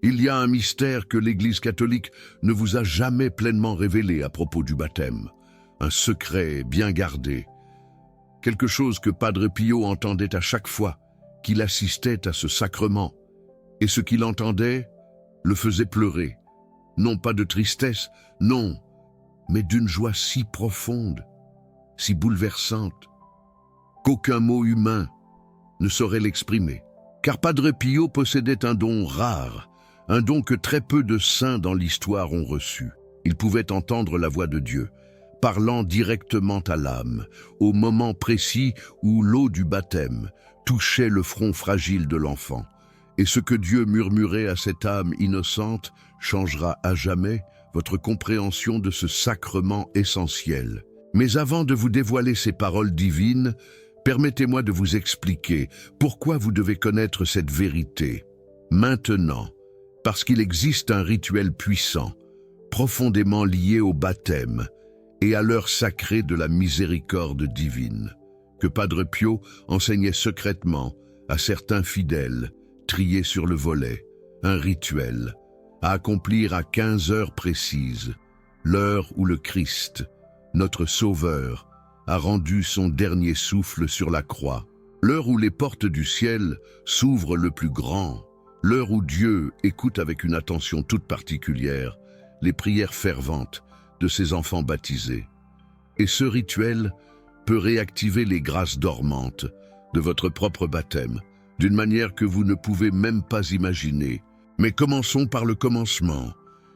Il y a un mystère que l'Église catholique ne vous a jamais pleinement révélé à propos du baptême. Un secret bien gardé. Quelque chose que Padre Pio entendait à chaque fois qu'il assistait à ce sacrement. Et ce qu'il entendait le faisait pleurer. Non pas de tristesse, non, mais d'une joie si profonde, si bouleversante, qu'aucun mot humain ne saurait l'exprimer. Car Padre Pio possédait un don rare, un don que très peu de saints dans l'histoire ont reçu. Il pouvait entendre la voix de Dieu, parlant directement à l'âme, au moment précis où l'eau du baptême touchait le front fragile de l'enfant. Et ce que Dieu murmurait à cette âme innocente changera à jamais votre compréhension de ce sacrement essentiel. Mais avant de vous dévoiler ces paroles divines, permettez-moi de vous expliquer pourquoi vous devez connaître cette vérité. Maintenant, parce qu'il existe un rituel puissant, profondément lié au baptême et à l'heure sacrée de la miséricorde divine, que Padre Pio enseignait secrètement à certains fidèles, triés sur le volet, un rituel, à accomplir à 15 heures précises, l'heure où le Christ, notre Sauveur, a rendu son dernier souffle sur la croix, l'heure où les portes du ciel s'ouvrent le plus grand, l'heure où Dieu écoute avec une attention toute particulière les prières ferventes de ses enfants baptisés. Et ce rituel peut réactiver les grâces dormantes de votre propre baptême, d'une manière que vous ne pouvez même pas imaginer. Mais commençons par le commencement,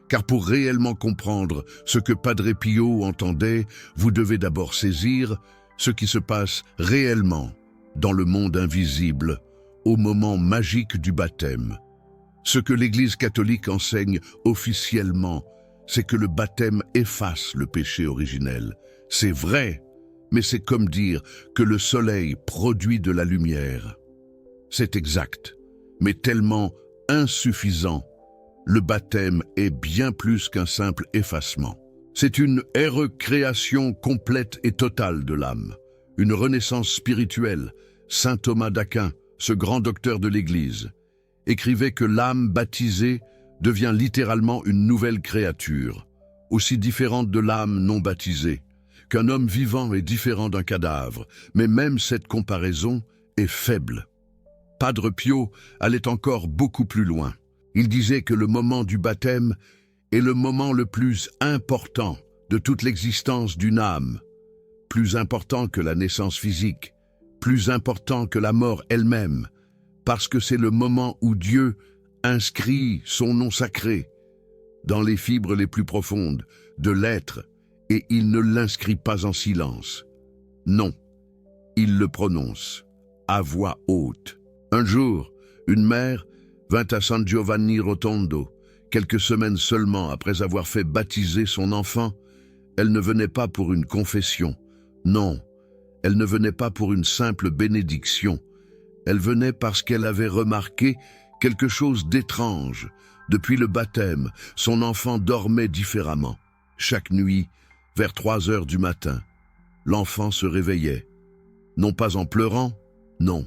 car pour réellement comprendre ce que Padre Pio entendait, vous devez d'abord saisir ce qui se passe réellement dans le monde invisible, au moment magique du baptême. Ce que l'Église catholique enseigne officiellement, c'est que le baptême efface le péché originel. C'est vrai, mais c'est comme dire que le soleil produit de la lumière. C'est exact, mais tellement insuffisant. Le baptême est bien plus qu'un simple effacement. C'est une recréation complète et totale de l'âme, une renaissance spirituelle. Saint Thomas d'Aquin, ce grand docteur de l'Église, écrivait que l'âme baptisée devient littéralement une nouvelle créature, aussi différente de l'âme non baptisée, qu'un homme vivant est différent d'un cadavre, mais même cette comparaison est faible. Padre Pio allait encore beaucoup plus loin. Il disait que le moment du baptême est le moment le plus important de toute l'existence d'une âme, plus important que la naissance physique, plus important que la mort elle-même, parce que c'est le moment où Dieu inscrit son nom sacré dans les fibres les plus profondes de l'être, et il ne l'inscrit pas en silence. Non, il le prononce à voix haute. Un jour, une mère vint à San Giovanni Rotondo, quelques semaines seulement après avoir fait baptiser son enfant. Elle ne venait pas pour une confession. Non, elle ne venait pas pour une simple bénédiction. Elle venait parce qu'elle avait remarqué quelque chose d'étrange. Depuis le baptême, son enfant dormait différemment. Chaque nuit, vers 3 heures du matin, l'enfant se réveillait. Non pas en pleurant, non,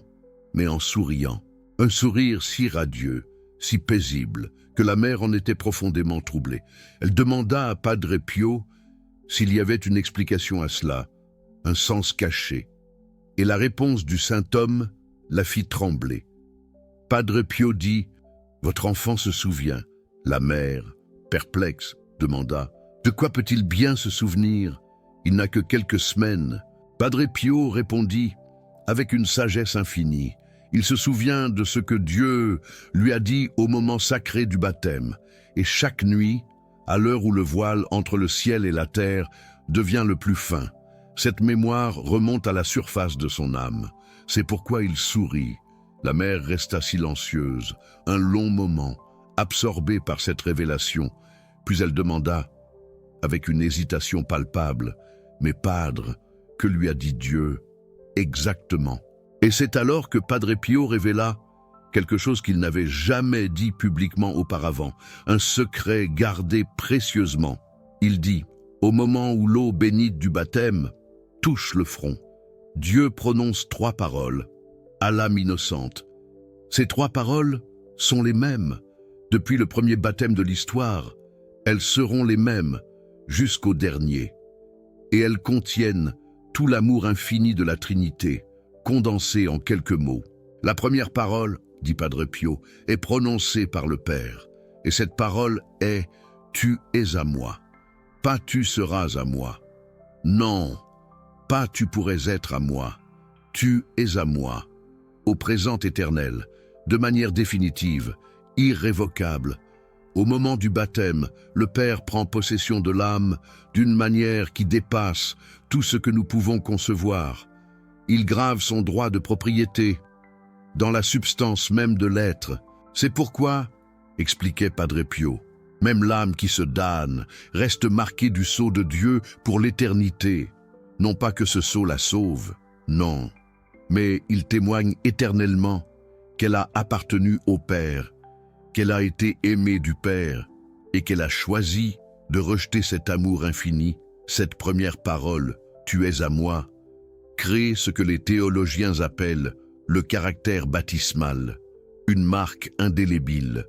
mais en souriant. Un sourire si radieux, si paisible, que la mère en était profondément troublée. Elle demanda à Padre Pio s'il y avait une explication à cela, un sens caché. Et la réponse du saint homme la fit trembler. Padre Pio dit « Votre enfant se souvient ». La mère, perplexe, demanda « De quoi peut-il bien se souvenir? Il n'a que quelques semaines. » Padre Pio répondit avec une sagesse infinie. Il se souvient de ce que Dieu lui a dit au moment sacré du baptême. Et chaque nuit, à l'heure où le voile entre le ciel et la terre devient le plus fin, cette mémoire remonte à la surface de son âme. C'est pourquoi il sourit. La mère resta silencieuse, un long moment, absorbée par cette révélation. Puis elle demanda, avec une hésitation palpable, « Mais Padre, que lui a dit Dieu exactement ?» Et c'est alors que Padre Pio révéla quelque chose qu'il n'avait jamais dit publiquement auparavant, un secret gardé précieusement. Il dit, au moment où l'eau bénite du baptême touche le front, Dieu prononce 3 paroles à l'âme innocente. Ces 3 paroles sont les mêmes Depuis le premier baptême de l'histoire, elles seront les mêmes jusqu'au dernier. Et elles contiennent tout l'amour infini de la Trinité, condensé en quelques mots. La première parole, dit Padre Pio, est prononcée par le Père. Et cette parole est « Tu es à moi ». Pas « Tu seras à moi ». Non, pas « Tu pourrais être à moi ». Tu es à moi, au présent éternel, de manière définitive, irrévocable. Au moment du baptême, le Père prend possession de l'âme d'une manière qui dépasse tout ce que nous pouvons concevoir. Il grave son droit de propriété dans la substance même de l'être. C'est pourquoi, expliquait Padre Pio, même l'âme qui se damne reste marquée du sceau de Dieu pour l'éternité. Non pas que ce sceau la sauve, non, mais il témoigne éternellement qu'elle a appartenu au Père, qu'elle a été aimée du Père et qu'elle a choisi de rejeter cet amour infini. Cette première parole, « Tu es à moi », crée ce que les théologiens appellent le caractère baptismal, une marque indélébile,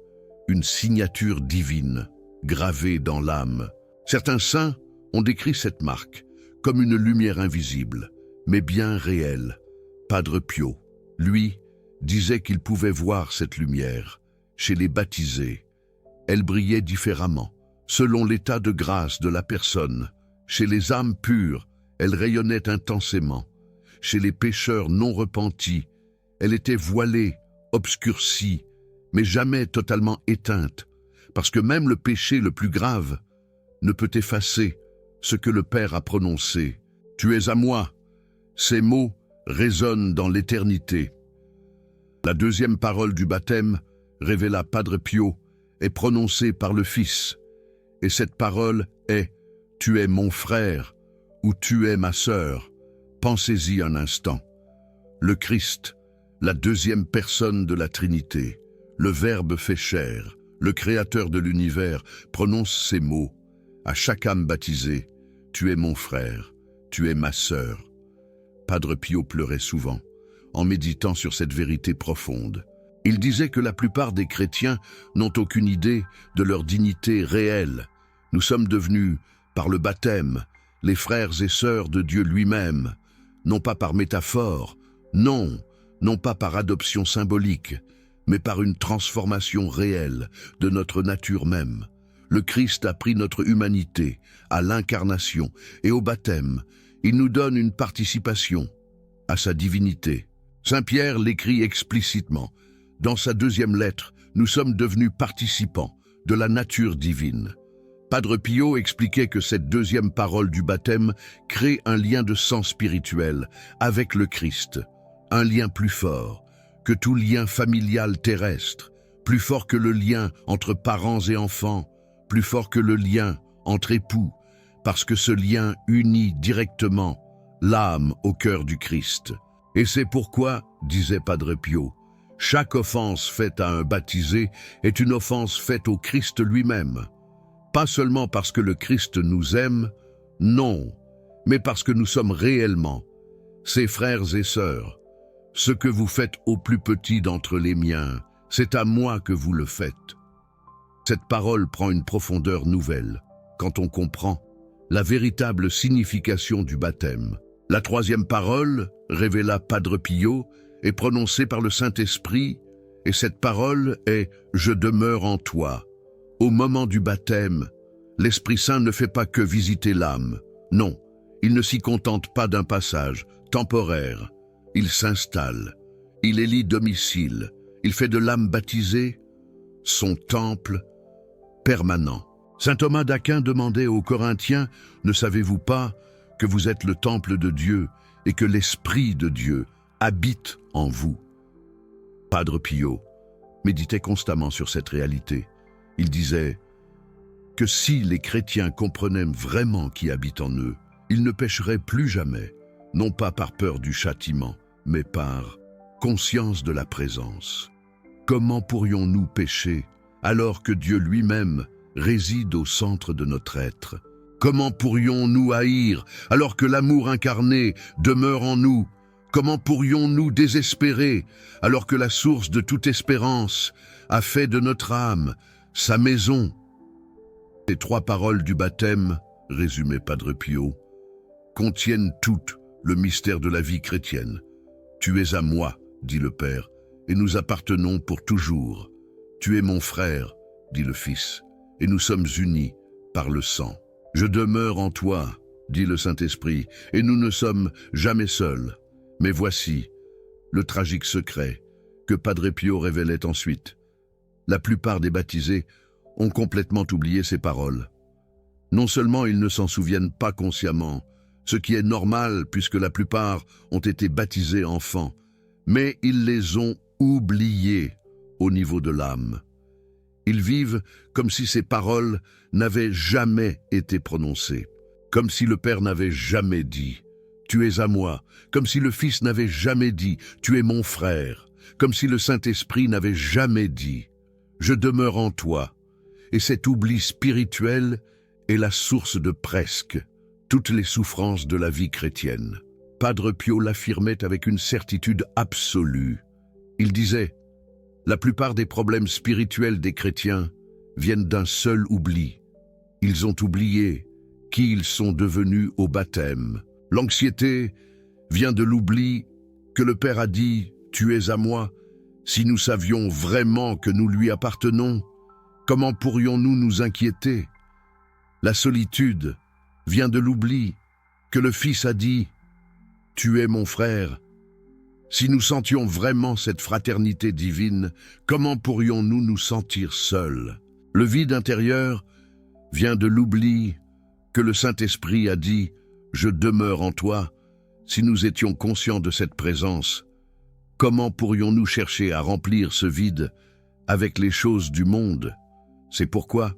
une signature divine, gravée dans l'âme. Certains saints ont décrit cette marque comme une lumière invisible, mais bien réelle. Padre Pio, lui, disait qu'il pouvait voir cette lumière chez les baptisés. Elle brillait différemment, selon l'état de grâce de la personne. Chez les âmes pures, elle rayonnait intensément. Chez les pécheurs non repentis, elle était voilée, obscurcie, mais jamais totalement éteinte, parce que même le péché le plus grave ne peut effacer ce que le Père a prononcé. « Tu es à moi ». Ces mots résonnent dans l'éternité. La deuxième parole du baptême, révéla Padre Pio, est prononcée par le Fils. Et cette parole est « Tu es mon frère » ou « Tu es ma sœur ». Pensez-y un instant. Le Christ, la deuxième personne de la Trinité, le Verbe fait chair, le Créateur de l'univers, prononce ces mots à chaque âme baptisée « Tu es mon frère, tu es ma sœur ». Padre Pio pleurait souvent, en méditant sur cette vérité profonde. Il disait que la plupart des chrétiens n'ont aucune idée de leur dignité réelle. Nous sommes devenus, par le baptême, les frères et sœurs de Dieu lui-même, non pas par métaphore, non pas par adoption symbolique, mais par une transformation réelle de notre nature même. Le Christ a pris notre humanité à l'incarnation et au baptême. Il nous donne une participation à sa divinité. Saint Pierre l'écrit explicitement. Dans sa deuxième lettre, nous sommes devenus participants de la nature divine. Padre Pio expliquait que cette deuxième parole du baptême crée un lien de sang spirituel avec le Christ, un lien plus fort que tout lien familial terrestre, plus fort que le lien entre parents et enfants, plus fort que le lien entre époux, parce que ce lien unit directement l'âme au cœur du Christ. Et c'est pourquoi, disait Padre Pio, chaque offense faite à un baptisé est une offense faite au Christ lui-même. Pas seulement parce que le Christ nous aime, non, mais parce que nous sommes réellement ses frères et sœurs. Ce que vous faites au plus petit d'entre les miens, c'est à moi que vous le faites. Cette parole prend une profondeur nouvelle quand on comprend la véritable signification du baptême. La troisième parole, révéla Padre Pio, est prononcée par le Saint-Esprit, et cette parole est « Je demeure en toi ». Au moment du baptême, l'Esprit Saint ne fait pas que visiter l'âme. Non, il ne s'y contente pas d'un passage temporaire. Il s'installe, il élit domicile, il fait de l'âme baptisée son temple permanent. Saint Thomas d'Aquin demandait aux Corinthiens « Ne savez-vous pas que vous êtes le temple de Dieu et que l'Esprit de Dieu habite en vous ?» Padre Pio méditait constamment sur cette réalité. Il disait que si les chrétiens comprenaient vraiment qui habite en eux, ils ne pécheraient plus jamais, non pas par peur du châtiment, mais par conscience de la présence. Comment pourrions-nous pécher alors que Dieu lui-même réside au centre de notre être? Comment pourrions-nous haïr alors que l'amour incarné demeure en nous? Comment pourrions-nous désespérer alors que la source de toute espérance a fait de notre âme sa maison. Ces 3 paroles du baptême, résumait Padre Pio, contiennent toutes le mystère de la vie chrétienne. Tu es à moi, dit le Père, et nous appartenons pour toujours. Tu es mon frère, dit le Fils, et nous sommes unis par le sang. Je demeure en toi, dit le Saint-Esprit, et nous ne sommes jamais seuls. Mais voici le tragique secret que Padre Pio révélait ensuite. La plupart des baptisés ont complètement oublié ces paroles. Non seulement ils ne s'en souviennent pas consciemment, ce qui est normal puisque la plupart ont été baptisés enfants, mais ils les ont oubliés au niveau de l'âme. Ils vivent comme si ces paroles n'avaient jamais été prononcées, comme si le Père n'avait jamais dit « Tu es à moi », comme si le Fils n'avait jamais dit « Tu es mon frère », comme si le Saint-Esprit n'avait jamais dit « Je demeure en toi ». Et cet oubli spirituel est la source de presque toutes les souffrances de la vie chrétienne. Padre Pio l'affirmait avec une certitude absolue. Il disait « La plupart des problèmes spirituels des chrétiens viennent d'un seul oubli. Ils ont oublié qui ils sont devenus au baptême. L'anxiété vient de l'oubli que le Père a dit « Tu es à moi ». Si nous savions vraiment que nous lui appartenons, comment pourrions-nous nous inquiéter? La solitude vient de l'oubli que le Fils a dit « Tu es mon frère ». Si nous sentions vraiment cette fraternité divine, comment pourrions-nous nous sentir seuls? Le vide intérieur vient de l'oubli que le Saint-Esprit a dit « Je demeure en toi ». Si nous étions conscients de cette présence, comment pourrions-nous chercher à remplir ce vide avec les choses du monde? C'est pourquoi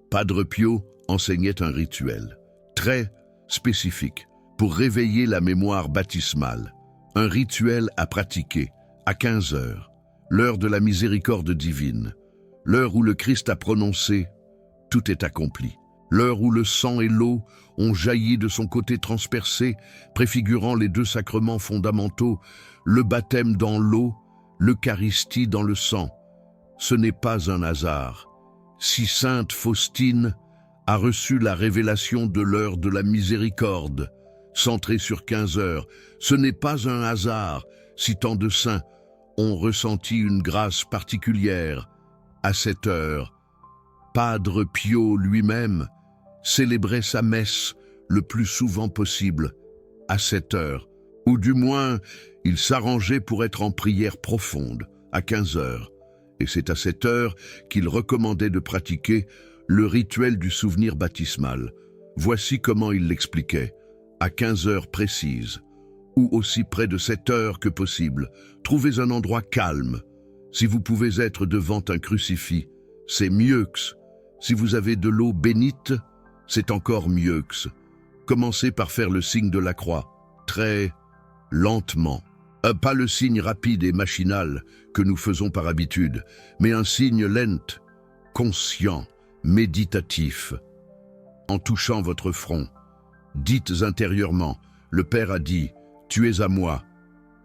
Padre Pio enseignait un rituel très spécifique pour réveiller la mémoire baptismale. Un rituel à pratiquer à 15 heures, l'heure de la miséricorde divine, l'heure où le Christ a prononcé « Tout est accompli », l'heure où le sang et l'eau ont jailli de son côté transpercé, préfigurant les 2 sacrements fondamentaux, le baptême dans l'eau, l'Eucharistie dans le sang. Ce n'est pas un hasard. Si sainte Faustine a reçu la révélation de l'heure de la miséricorde, centrée sur 15 heures, ce n'est pas un hasard si tant de saints ont ressenti une grâce particulière à cette heure. Padre Pio lui-même célébrait sa messe le plus souvent possible à cette heure, ou du moins il s'arrangeait pour être en prière profonde à 15 heures. Et c'est à cette heure qu'il recommandait de pratiquer le rituel du souvenir baptismal. Voici comment il l'expliquait. À 15 heures précises, ou aussi près de 7 heures que possible, trouvez un endroit calme. Si vous pouvez être devant un crucifix, c'est mieux que. Si vous avez de l'eau bénite, c'est encore mieux que. Commencez par faire le signe de la croix, très lentement. Pas le signe rapide et machinal que nous faisons par habitude, mais un signe lent, conscient, méditatif. En touchant votre front, dites intérieurement, le Père a dit, tu es à moi.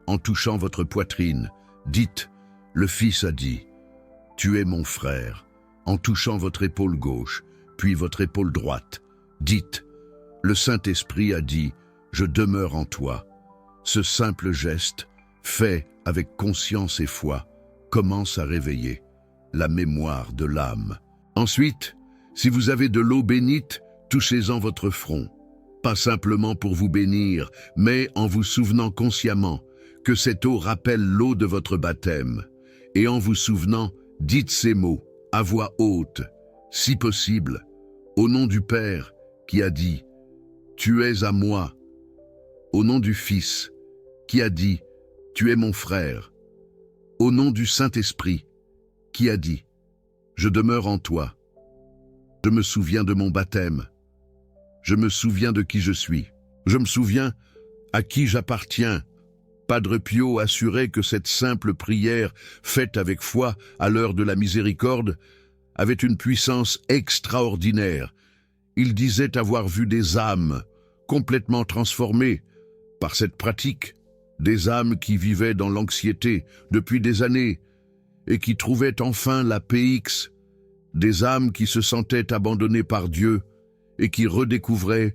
En touchant votre poitrine, dites, le Fils a dit, tu es mon frère. En touchant votre épaule gauche, puis votre épaule droite, dites, le Saint-Esprit a dit, je demeure en toi. Ce simple geste, fait avec conscience et foi, commence à réveiller la mémoire de l'âme. Ensuite, si vous avez de l'eau bénite, touchez-en votre front. Pas simplement pour vous bénir, mais en vous souvenant consciemment que cette eau rappelle l'eau de votre baptême. Et en vous souvenant, dites ces mots, à voix haute, si possible, au nom du Père qui a dit, tu es à moi, au nom du Fils qui a dit, tu es mon frère, au nom du Saint-Esprit qui a dit, je demeure en toi. Je me souviens de mon baptême. Je me souviens de qui je suis. Je me souviens à qui j'appartiens. Padre Pio assurait que cette simple prière, faite avec foi à l'heure de la miséricorde, avait une puissance extraordinaire. Il disait avoir vu des âmes complètement transformées par cette pratique, des âmes qui vivaient dans l'anxiété depuis des années et qui trouvaient enfin la paix des âmes qui se sentaient abandonnées par Dieu et qui redécouvraient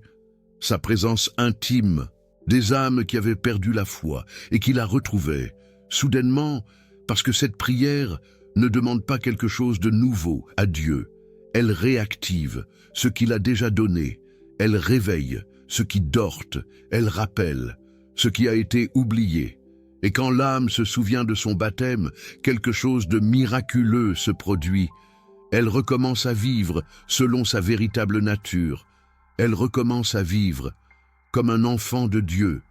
sa présence intime, des âmes qui avaient perdu la foi et qui la retrouvaient, soudainement, parce que cette prière ne demande pas quelque chose de nouveau à Dieu. Elle réactive ce qu'il a déjà donné, elle réveille ce qui dorte, elle rappelle ce qui a été oublié. Et quand l'âme se souvient de son baptême, quelque chose de miraculeux se produit. Elle recommence à vivre selon sa véritable nature. Elle recommence à vivre comme un enfant de Dieu,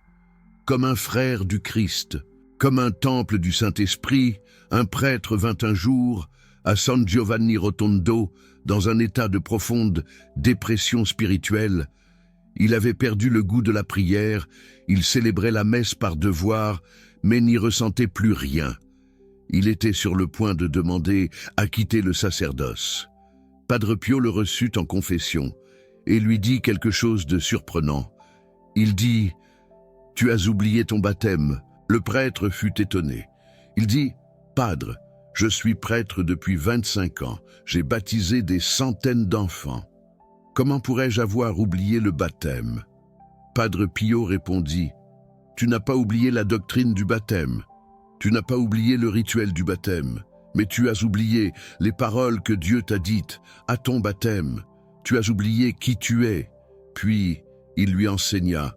comme un frère du Christ, comme un temple du Saint-Esprit. Un prêtre vint un jour à San Giovanni Rotondo dans un état de profonde dépression spirituelle. Il avait perdu le goût de la prière, il célébrait la messe par devoir, mais n'y ressentait plus rien. Il était sur le point de demander à quitter le sacerdoce. Padre Pio le reçut en confession et lui dit quelque chose de surprenant. Il dit « Tu as oublié ton baptême ». Le prêtre fut étonné. Il dit « Padre, je suis prêtre depuis 25 ans, j'ai baptisé des centaines d'enfants. Comment pourrais-je avoir oublié le baptême ?» Padre Pio répondit « Tu n'as pas oublié la doctrine du baptême, tu n'as pas oublié le rituel du baptême, mais tu as oublié les paroles que Dieu t'a dites à ton baptême, tu as oublié qui tu es. » Puis il lui enseigna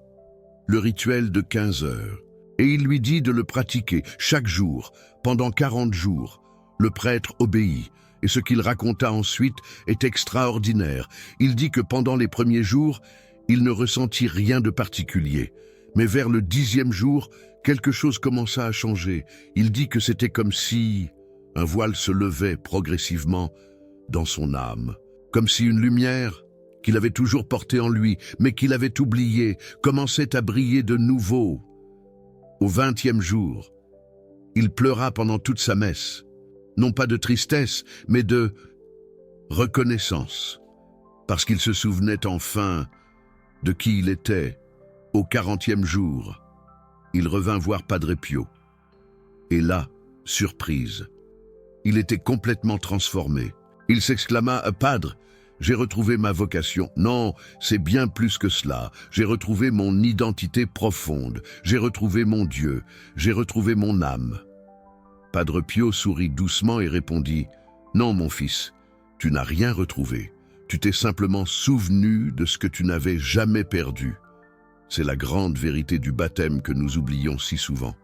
le rituel de 15 heures, et il lui dit de le pratiquer chaque jour, pendant 40 jours. Le prêtre obéit, et ce qu'il raconta ensuite est extraordinaire. Il dit que pendant les premiers jours, il ne ressentit rien de particulier. Mais vers le 10e jour, quelque chose commença à changer. Il dit que c'était comme si un voile se levait progressivement dans son âme, comme si une lumière qu'il avait toujours portée en lui, mais qu'il avait oubliée, commençait à briller de nouveau. Au 20e jour, il pleura pendant toute sa messe, non pas de tristesse, mais de reconnaissance, parce qu'il se souvenait enfin de qui il était. Au 40e jour, il revint voir Padre Pio. Et là, surprise, il était complètement transformé. Il s'exclama « Padre, j'ai retrouvé ma vocation. Non, c'est bien plus que cela. J'ai retrouvé mon identité profonde. J'ai retrouvé mon Dieu. J'ai retrouvé mon âme. » Padre Pio sourit doucement et répondit « Non, mon fils, tu n'as rien retrouvé. Tu t'es simplement souvenu de ce que tu n'avais jamais perdu. » C'est la grande vérité du baptême que nous oublions si souvent.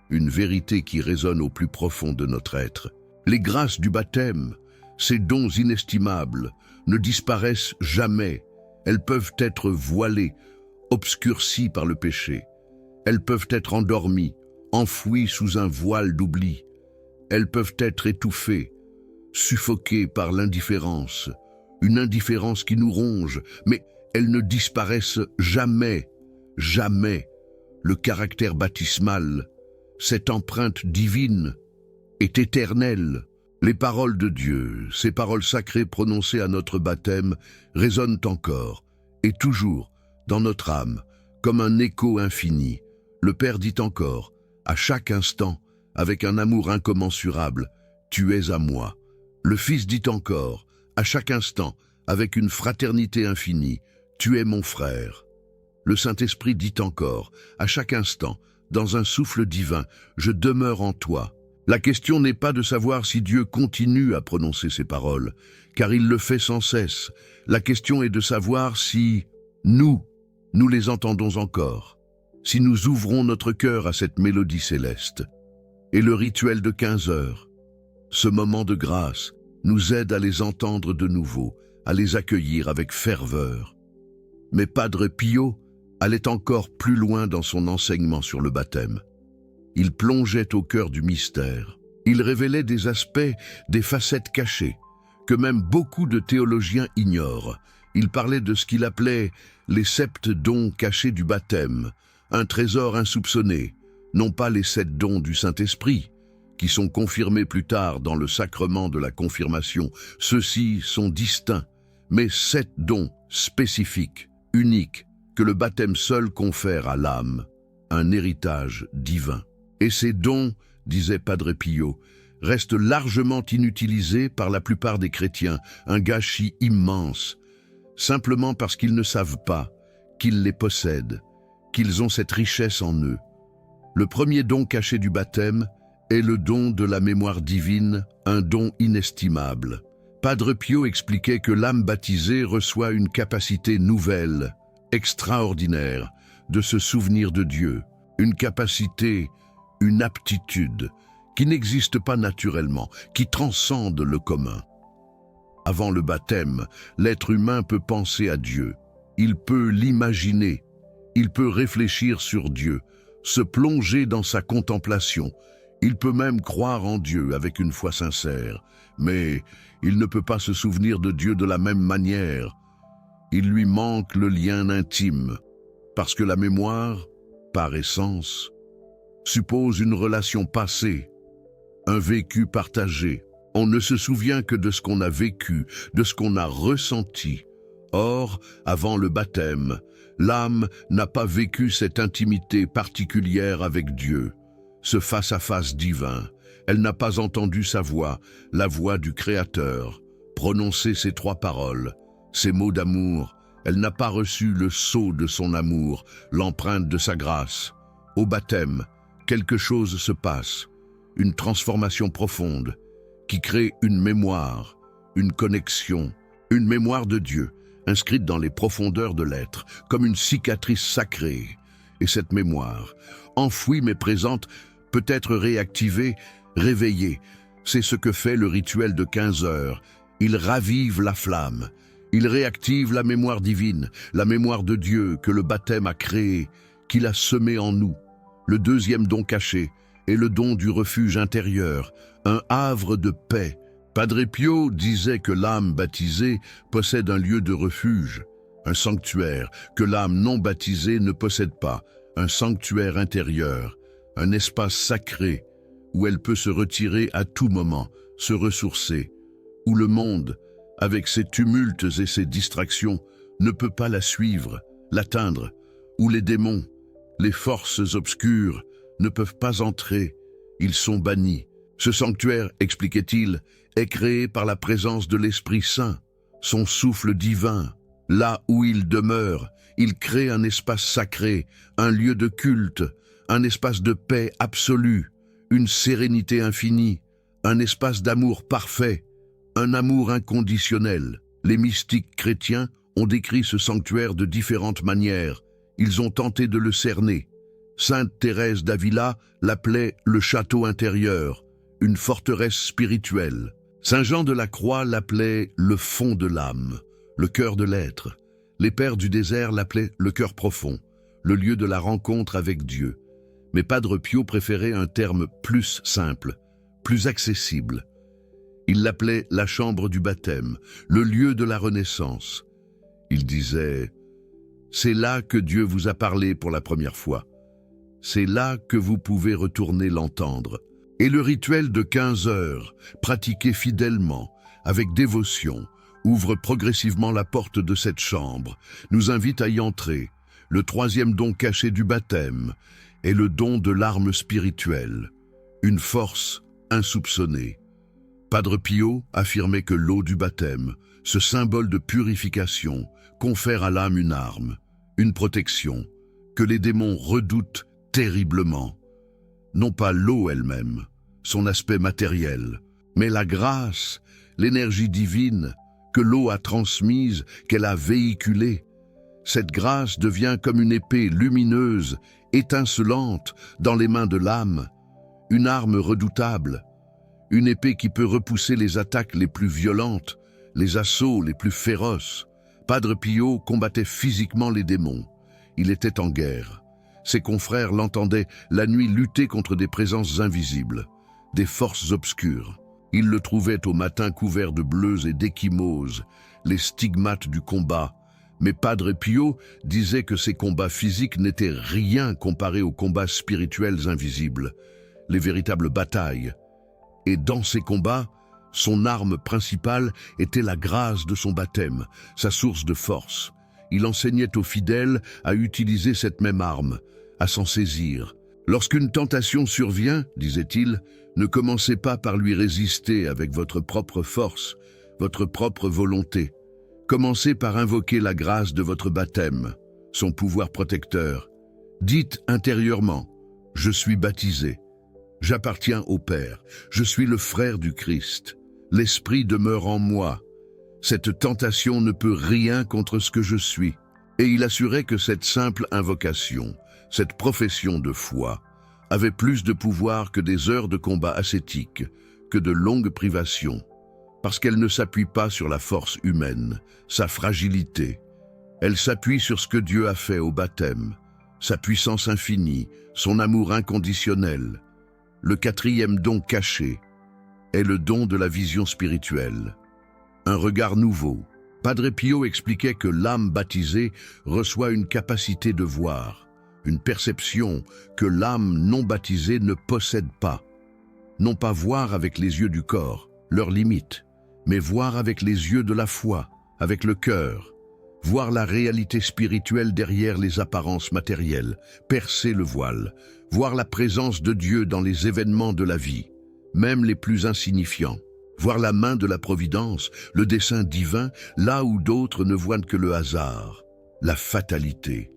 Une vérité qui résonne au plus profond de notre être. Les grâces du baptême, ces dons inestimables, ne disparaissent jamais. Elles peuvent être voilées, obscurcies par le péché. Elles peuvent être endormies, enfouies sous un voile d'oubli. Elles peuvent être étouffées, suffoquées par l'indifférence, une indifférence qui nous ronge, mais elles ne disparaissent jamais, jamais. Le caractère baptismal, cette empreinte divine, est éternelle. Les paroles de Dieu, ces paroles sacrées prononcées à notre baptême, résonnent encore, et toujours, dans notre âme, comme un écho infini. Le Père dit encore, à chaque instant, avec un amour incommensurable, « Tu es à moi ». Le Fils dit encore, à chaque instant, avec une fraternité infinie, « Tu es mon frère ». Le Saint-Esprit dit encore, à chaque instant, dans un souffle divin, « Je demeure en toi ». La question n'est pas de savoir si Dieu continue à prononcer ces paroles, car il le fait sans cesse. La question est de savoir si nous les entendons encore, si nous ouvrons notre cœur à cette mélodie céleste. Et le rituel de 15 heures, ce moment de grâce, nous aide à les entendre de nouveau, à les accueillir avec ferveur. Mais Padre Pio allait encore plus loin dans son enseignement sur le baptême. Il plongeait au cœur du mystère. Il révélait des aspects, des facettes cachées, que même beaucoup de théologiens ignorent. Il parlait de ce qu'il appelait les 7 dons cachés du baptême, un trésor insoupçonné, non pas les 7 dons du Saint-Esprit, qui sont confirmés plus tard dans le sacrement de la confirmation. Ceux-ci sont distincts, mais 7 dons spécifiques, uniques, que le baptême seul confère à l'âme, un héritage divin. Et ces dons, disait Padre Pio, reste largement inutilisé par la plupart des chrétiens, un gâchis immense, simplement parce qu'ils ne savent pas qu'ils les possèdent, qu'ils ont cette richesse en eux. Le premier don caché du baptême est le don de la mémoire divine, un don inestimable. Padre Pio expliquait que l'âme baptisée reçoit une capacité nouvelle, extraordinaire, de se souvenir de Dieu, une capacité, une aptitude, qui n'existe pas naturellement, qui transcende le commun. Avant le baptême, l'être humain peut penser à Dieu, il peut l'imaginer, il peut réfléchir sur Dieu, se plonger dans sa contemplation, il peut même croire en Dieu avec une foi sincère, mais il ne peut pas se souvenir de Dieu de la même manière. Il lui manque le lien intime, parce que la mémoire, par essence, suppose une relation passée, un vécu partagé. On ne se souvient que de ce qu'on a vécu, de ce qu'on a ressenti. Or, avant le baptême, l'âme n'a pas vécu cette intimité particulière avec Dieu, ce face-à-face divin. Elle n'a pas entendu sa voix, la voix du Créateur, prononcer ces trois paroles, ces mots d'amour. Elle n'a pas reçu le sceau de son amour, l'empreinte de sa grâce. Au baptême, quelque chose se passe, une transformation profonde, qui crée une mémoire, une connexion, une mémoire de Dieu, inscrite dans les profondeurs de l'être, comme une cicatrice sacrée. Et cette mémoire, enfouie mais présente, peut être réactivée, réveillée. C'est ce que fait le rituel de 15 heures. Il ravive la flamme. Il réactive la mémoire divine, la mémoire de Dieu que le baptême a créée, qu'il a semée en nous. Le deuxième don caché est le don du refuge intérieur, un havre de paix. Padre Pio disait que l'âme baptisée possède un lieu de refuge, un sanctuaire que l'âme non baptisée ne possède pas, un sanctuaire intérieur, un espace sacré où elle peut se retirer à tout moment, se ressourcer, où le monde, avec ses tumultes et ses distractions, ne peut pas la suivre, l'atteindre, où les démons, les forces obscures ne peuvent pas entrer, ils sont bannis. Ce sanctuaire, expliquait-il, est créé par la présence de l'Esprit Saint, son souffle divin. Là où il demeure, il crée un espace sacré, un lieu de culte, un espace de paix absolue, une sérénité infinie, un espace d'amour parfait, un amour inconditionnel. Les mystiques chrétiens ont décrit ce sanctuaire de différentes manières. Ils ont tenté de le cerner. Sainte Thérèse d'Avila l'appelait le château intérieur, une forteresse spirituelle. Saint Jean de la Croix l'appelait le fond de l'âme, le cœur de l'être. Les pères du désert l'appelaient le cœur profond, le lieu de la rencontre avec Dieu. Mais Padre Pio préférait un terme plus simple, plus accessible. Il l'appelait la chambre du baptême, le lieu de la renaissance. Il disait « C'est là que Dieu vous a parlé pour la première fois. C'est là que vous pouvez retourner l'entendre. » Et le rituel de 15 heures, pratiqué fidèlement, avec dévotion, ouvre progressivement la porte de cette chambre, nous invite à y entrer. Le troisième don caché du baptême est le don de l'arme spirituelle, une force insoupçonnée. Padre Pio affirmait que l'eau du baptême, ce symbole de purification, confère à l'âme une arme, une protection, que les démons redoutent terriblement. Non pas l'eau elle-même, son aspect matériel, mais la grâce, l'énergie divine que l'eau a transmise, qu'elle a véhiculée. Cette grâce devient comme une épée lumineuse, étincelante dans les mains de l'âme, une arme redoutable, une épée qui peut repousser les attaques les plus violentes, les assauts les plus féroces. Padre Pio combattait physiquement les démons. Il était en guerre. Ses confrères l'entendaient la nuit lutter contre des présences invisibles, des forces obscures. Ils le trouvaient au matin couvert de bleus et d'échymoses, les stigmates du combat. Mais Padre Pio disait que ces combats physiques n'étaient rien comparés aux combats spirituels invisibles, les véritables batailles. Et dans ces combats, son arme principale était la grâce de son baptême, sa source de force. Il enseignait aux fidèles à utiliser cette même arme, à s'en saisir, Lorsqu'une tentation survient, disait-il, ne commencez pas par lui résister avec votre propre force, votre propre volonté. Commencez par invoquer la grâce de votre baptême, son pouvoir protecteur. Dites intérieurement, « Je suis baptisé, j'appartiens au Père, je suis le frère du Christ, l'Esprit demeure en moi. Cette tentation ne peut rien contre ce que je suis. » Et il assurait que cette simple invocation, cette profession de foi, avait plus de pouvoir que des heures de combat ascétique, que de longues privations, parce qu'elle ne s'appuie pas sur la force humaine, sa fragilité. Elle s'appuie sur ce que Dieu a fait au baptême, sa puissance infinie, son amour inconditionnel. Le quatrième don caché est le don de la vision spirituelle. Un regard nouveau. Padre Pio expliquait que l'âme baptisée reçoit une capacité de voir, une perception que l'âme non baptisée ne possède pas. Non pas voir avec les yeux du corps, leurs limites, mais voir avec les yeux de la foi, avec le cœur. Voir la réalité spirituelle derrière les apparences matérielles, percer le voile, voir la présence de Dieu dans les événements de la vie, même les plus insignifiants. Voir la main de la providence, le dessein divin, là où d'autres ne voient que le hasard, la fatalité.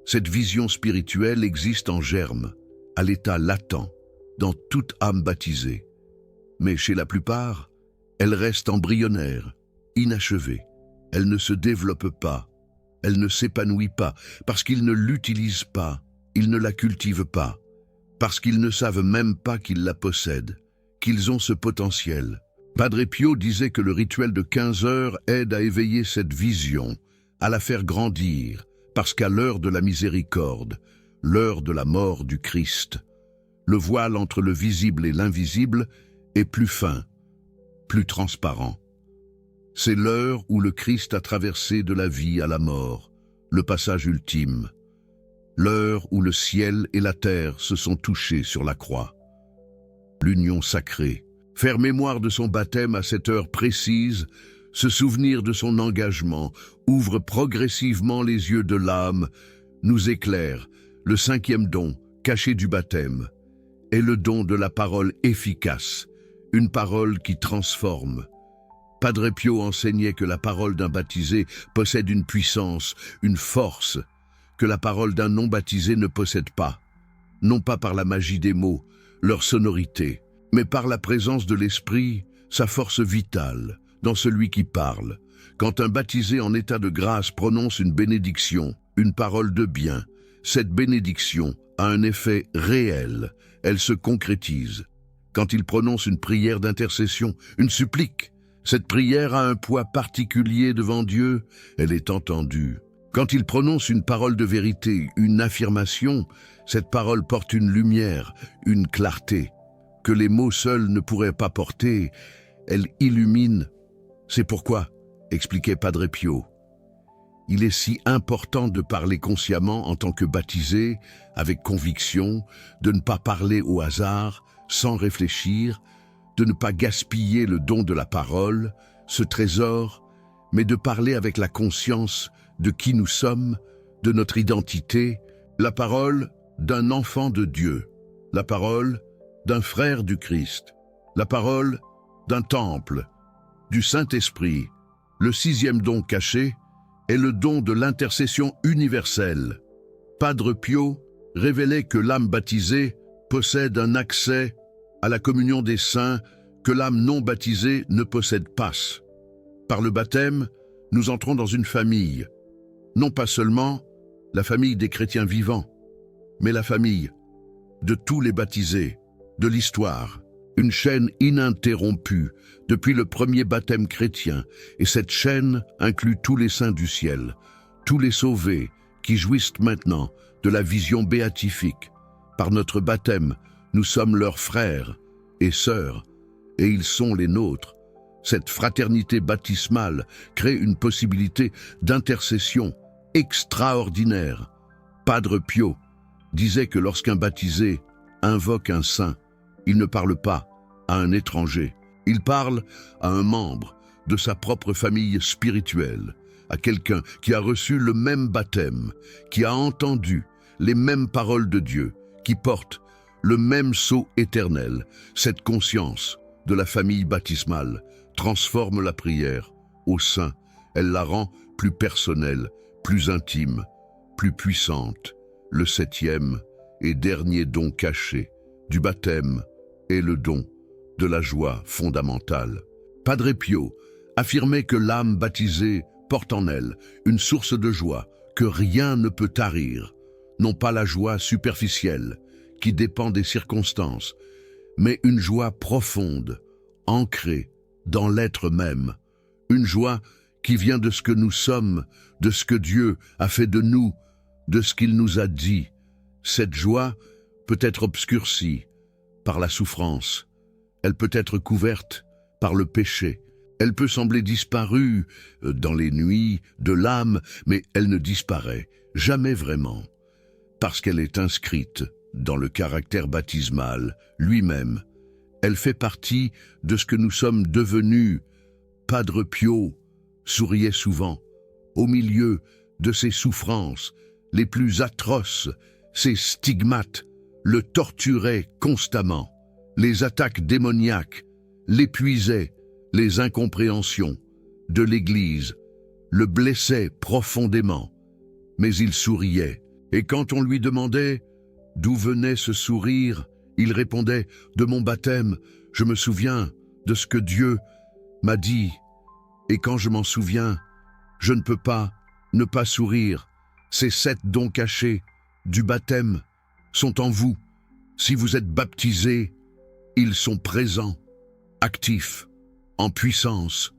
Cette vision spirituelle existe en germe, à l'état latent, dans toute âme baptisée. Mais chez la plupart, elle reste embryonnaire, inachevée. Elle ne se développe pas, elle ne s'épanouit pas, parce qu'ils ne l'utilisent pas, ils ne la cultivent pas, parce qu'ils ne savent même pas qu'ils la possèdent, qu'ils ont ce potentiel. Padre Pio disait que le rituel de 15 heures aide à éveiller cette vision, à la faire grandir, parce qu'à l'heure de la miséricorde, l'heure de la mort du Christ, le voile entre le visible et l'invisible est plus fin, plus transparent. C'est l'heure où le Christ a traversé de la vie à la mort, le passage ultime, l'heure où le ciel et la terre se sont touchés sur la croix. L'union sacrée. Faire mémoire de son baptême à cette heure précise, se souvenir de son engagement, ouvre progressivement les yeux de l'âme, nous éclaire. Le cinquième don, caché du baptême, est le don de la parole efficace, une parole qui transforme. Padre Pio enseignait que la parole d'un baptisé possède une puissance, une force, que la parole d'un non-baptisé ne possède pas, non pas par la magie des mots, leur sonorité, mais par la présence de l'Esprit, sa force vitale, dans celui qui parle. Quand un baptisé en état de grâce prononce une bénédiction, une parole de bien, cette bénédiction a un effet réel, elle se concrétise. Quand il prononce une prière d'intercession, une supplique, cette prière a un poids particulier devant Dieu, elle est entendue. Quand il prononce une parole de vérité, une affirmation, cette parole porte une lumière, une clarté, que les mots seuls ne pourraient pas porter, elle illumine. C'est pourquoi, expliquait Padre Pio, il est si important de parler consciemment en tant que baptisé, avec conviction, de ne pas parler au hasard, sans réfléchir, de ne pas gaspiller le don de la parole, ce trésor, mais de parler avec la conscience de qui nous sommes, de notre identité, la parole d'un enfant de Dieu, la parole d'un frère du Christ, la parole d'un temple, du Saint-Esprit. Le sixième don caché est le don de l'intercession universelle. Padre Pio révélait que l'âme baptisée possède un accès à la communion des saints que l'âme non baptisée ne possède pas. Par le baptême, nous entrons dans une famille, non pas seulement la famille des chrétiens vivants, mais la famille de tous les baptisés, de l'histoire, une chaîne ininterrompue depuis le premier baptême chrétien, et cette chaîne inclut tous les saints du ciel, tous les sauvés qui jouissent maintenant de la vision béatifique. Par notre baptême, nous sommes leurs frères et sœurs, et ils sont les nôtres. Cette fraternité baptismale crée une possibilité d'intercession extraordinaire. Padre Pio disait que lorsqu'un baptisé invoque un saint, il ne parle pas à un étranger, il parle à un membre de sa propre famille spirituelle, à quelqu'un qui a reçu le même baptême, qui a entendu les mêmes paroles de Dieu, qui porte le même sceau éternel. Cette conscience de la famille baptismale transforme la prière au sein. Elle la rend plus personnelle, plus intime, plus puissante. Le septième et dernier don caché du baptême est le don de la joie fondamentale. Padre Pio affirmait que l'âme baptisée porte en elle une source de joie que rien ne peut tarir, non pas la joie superficielle qui dépend des circonstances, mais une joie profonde, ancrée dans l'être même, une joie qui vient de ce que nous sommes, de ce que Dieu a fait de nous, de ce qu'il nous a dit. Cette joie peut être obscurcie par la souffrance, elle peut être couverte par le péché, elle peut sembler disparue dans les nuits de l'âme, mais elle ne disparaît jamais vraiment, parce qu'elle est inscrite dans le caractère baptismal lui-même. Elle fait partie de ce que nous sommes devenus. Padre Pio souriait souvent, au milieu de ses souffrances les plus atroces, ses stigmates le torturaient constamment, les attaques démoniaques l'épuisaient, les incompréhensions de l'Église le blessaient profondément, mais il souriait, et quand on lui demandait d'où venait ce sourire, il répondait « De mon baptême, je me souviens de ce que Dieu m'a dit, et quand je m'en souviens, je ne peux pas ne pas sourire. Ces 7 dons cachés du baptême sont en vous. Si vous êtes baptisés, ils sont présents, actifs, en puissance,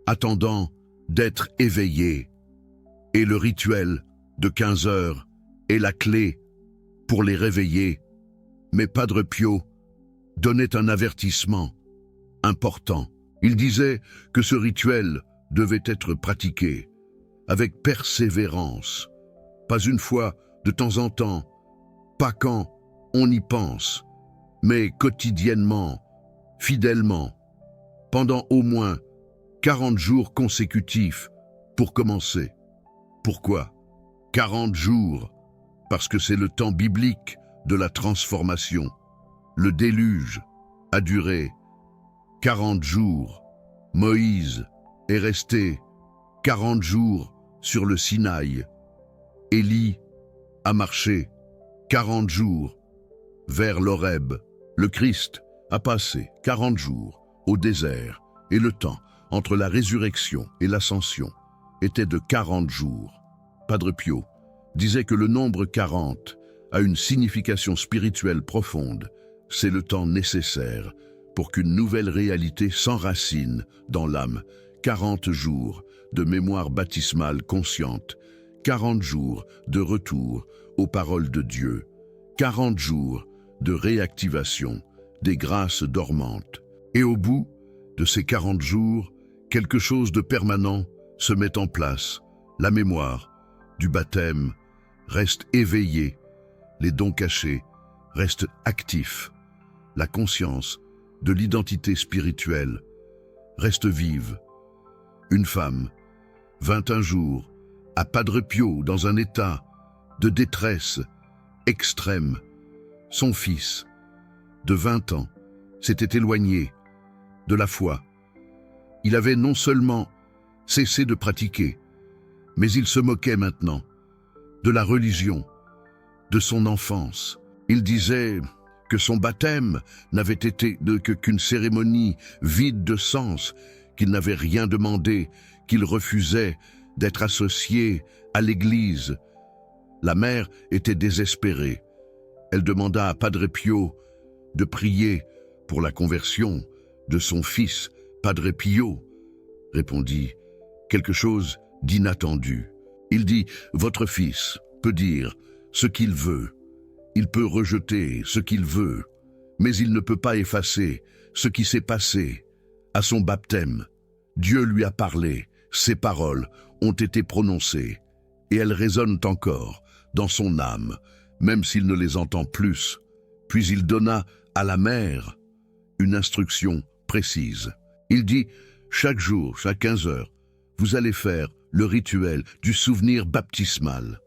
attendant d'être éveillés. Et le rituel de 15 heures est la clé pour les réveiller. Mais Padre Pio donnait un avertissement important. Il disait que ce rituel devait être pratiqué avec persévérance, pas une fois de temps en temps, pas quand on y pense, mais quotidiennement, fidèlement, pendant au moins 40 jours consécutifs pour commencer. Pourquoi 40 jours? Parce que c'est le temps biblique de la transformation. Le déluge a duré 40 jours. Moïse est resté 40 jours sur le Sinaï. Élie a marché 40 jours vers l'Horeb. Le Christ a passé 40 jours au désert et le temps entre la résurrection et l'ascension était de 40 jours. Padre Pio disait que le nombre 40 a une signification spirituelle profonde. C'est le temps nécessaire pour qu'une nouvelle réalité s'enracine dans l'âme. 40 jours de mémoire baptismale consciente, 40 jours de retour aux paroles de Dieu, 40 jours de réactivation des grâces dormantes. Et au bout de ces 40 jours, quelque chose de permanent se met en place. La mémoire du baptême reste éveillée, les dons cachés restent actifs, la conscience de l'identité spirituelle reste vive. Une femme, 21 jours, à Padre Pio dans un état de détresse extrême. Son fils, de 20 ans, s'était éloigné de la foi. Il avait non seulement cessé de pratiquer, mais il se moquait maintenant de la religion, de son enfance. Il disait que son baptême n'avait été qu'une cérémonie vide de sens, qu'il n'avait rien demandé, qu'il refusait d'être associé à l'Église. La mère était désespérée. Elle demanda à Padre Pio de prier pour la conversion de son fils. Padre Pio répondit quelque chose d'inattendu. Il dit « Votre fils peut dire ce qu'il veut. Il peut rejeter ce qu'il veut, mais il ne peut pas effacer ce qui s'est passé à son baptême. Dieu lui a parlé, ses paroles ont été prononcées, et elles résonnent encore dans son âme, même s'il ne les entend plus. Puis il donna à la mère une instruction précise. Il dit « Chaque jour, chaque 15 heures, vous allez faire le rituel du souvenir baptismal,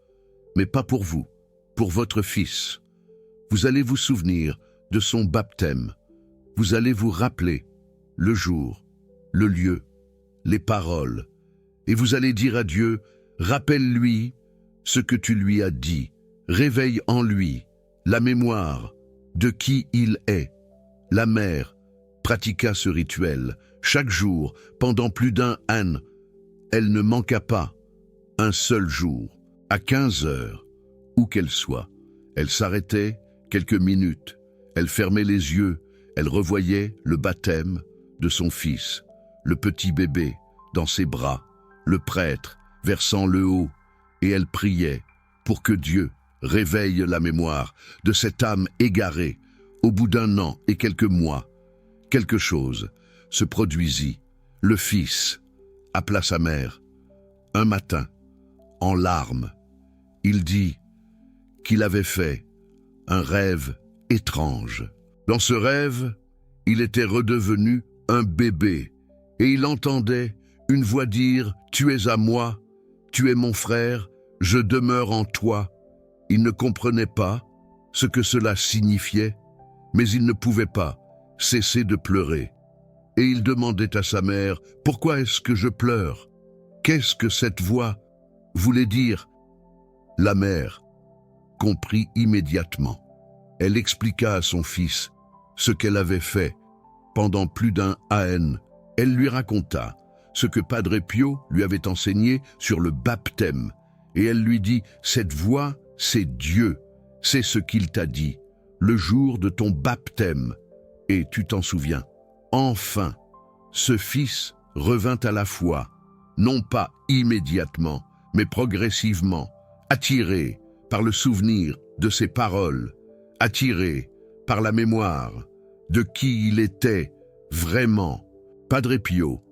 mais pas pour vous, pour votre fils. Vous allez vous souvenir de son baptême. Vous allez vous rappeler le jour, le lieu, les paroles. Et vous allez dire à Dieu, rappelle-lui ce que tu lui as dit. Réveille en lui la mémoire de qui il est. La mère pratiqua ce rituel chaque jour pendant plus d'un an. Elle ne manqua pas un seul jour. À 15 heures, où qu'elle soit, elle s'arrêtait quelques minutes. Elle fermait les yeux. Elle revoyait le baptême de son fils, le petit bébé dans ses bras, le prêtre versant le haut, et elle priait pour que Dieu réveille la mémoire de cette âme égarée. Au bout d'un an et quelques mois, quelque chose se produisit. Le fils appela sa mère. Un matin, en larmes, il dit qu'il avait fait un rêve étrange. Dans ce rêve, il était redevenu un bébé et il entendait une voix dire « Tu es à moi, tu es mon frère, je demeure en toi ». Il ne comprenait pas ce que cela signifiait, mais il ne pouvait pas cesser de pleurer. Et il demandait à sa mère « Pourquoi est-ce que je pleure? Qu'est-ce que cette voix voulait dire ?» La mère comprit immédiatement. Elle expliqua à son fils ce qu'elle avait fait pendant plus d'un an. Elle lui raconta ce que Padre Pio lui avait enseigné sur le baptême. Et elle lui dit « Cette voix, c'est Dieu, c'est ce qu'il t'a dit, le jour de ton baptême. Et tu t'en souviens. » Enfin, ce fils revint à la foi, non pas immédiatement, mais progressivement, attiré par le souvenir de ses paroles, attiré par la mémoire de qui il était vraiment. Padre Pio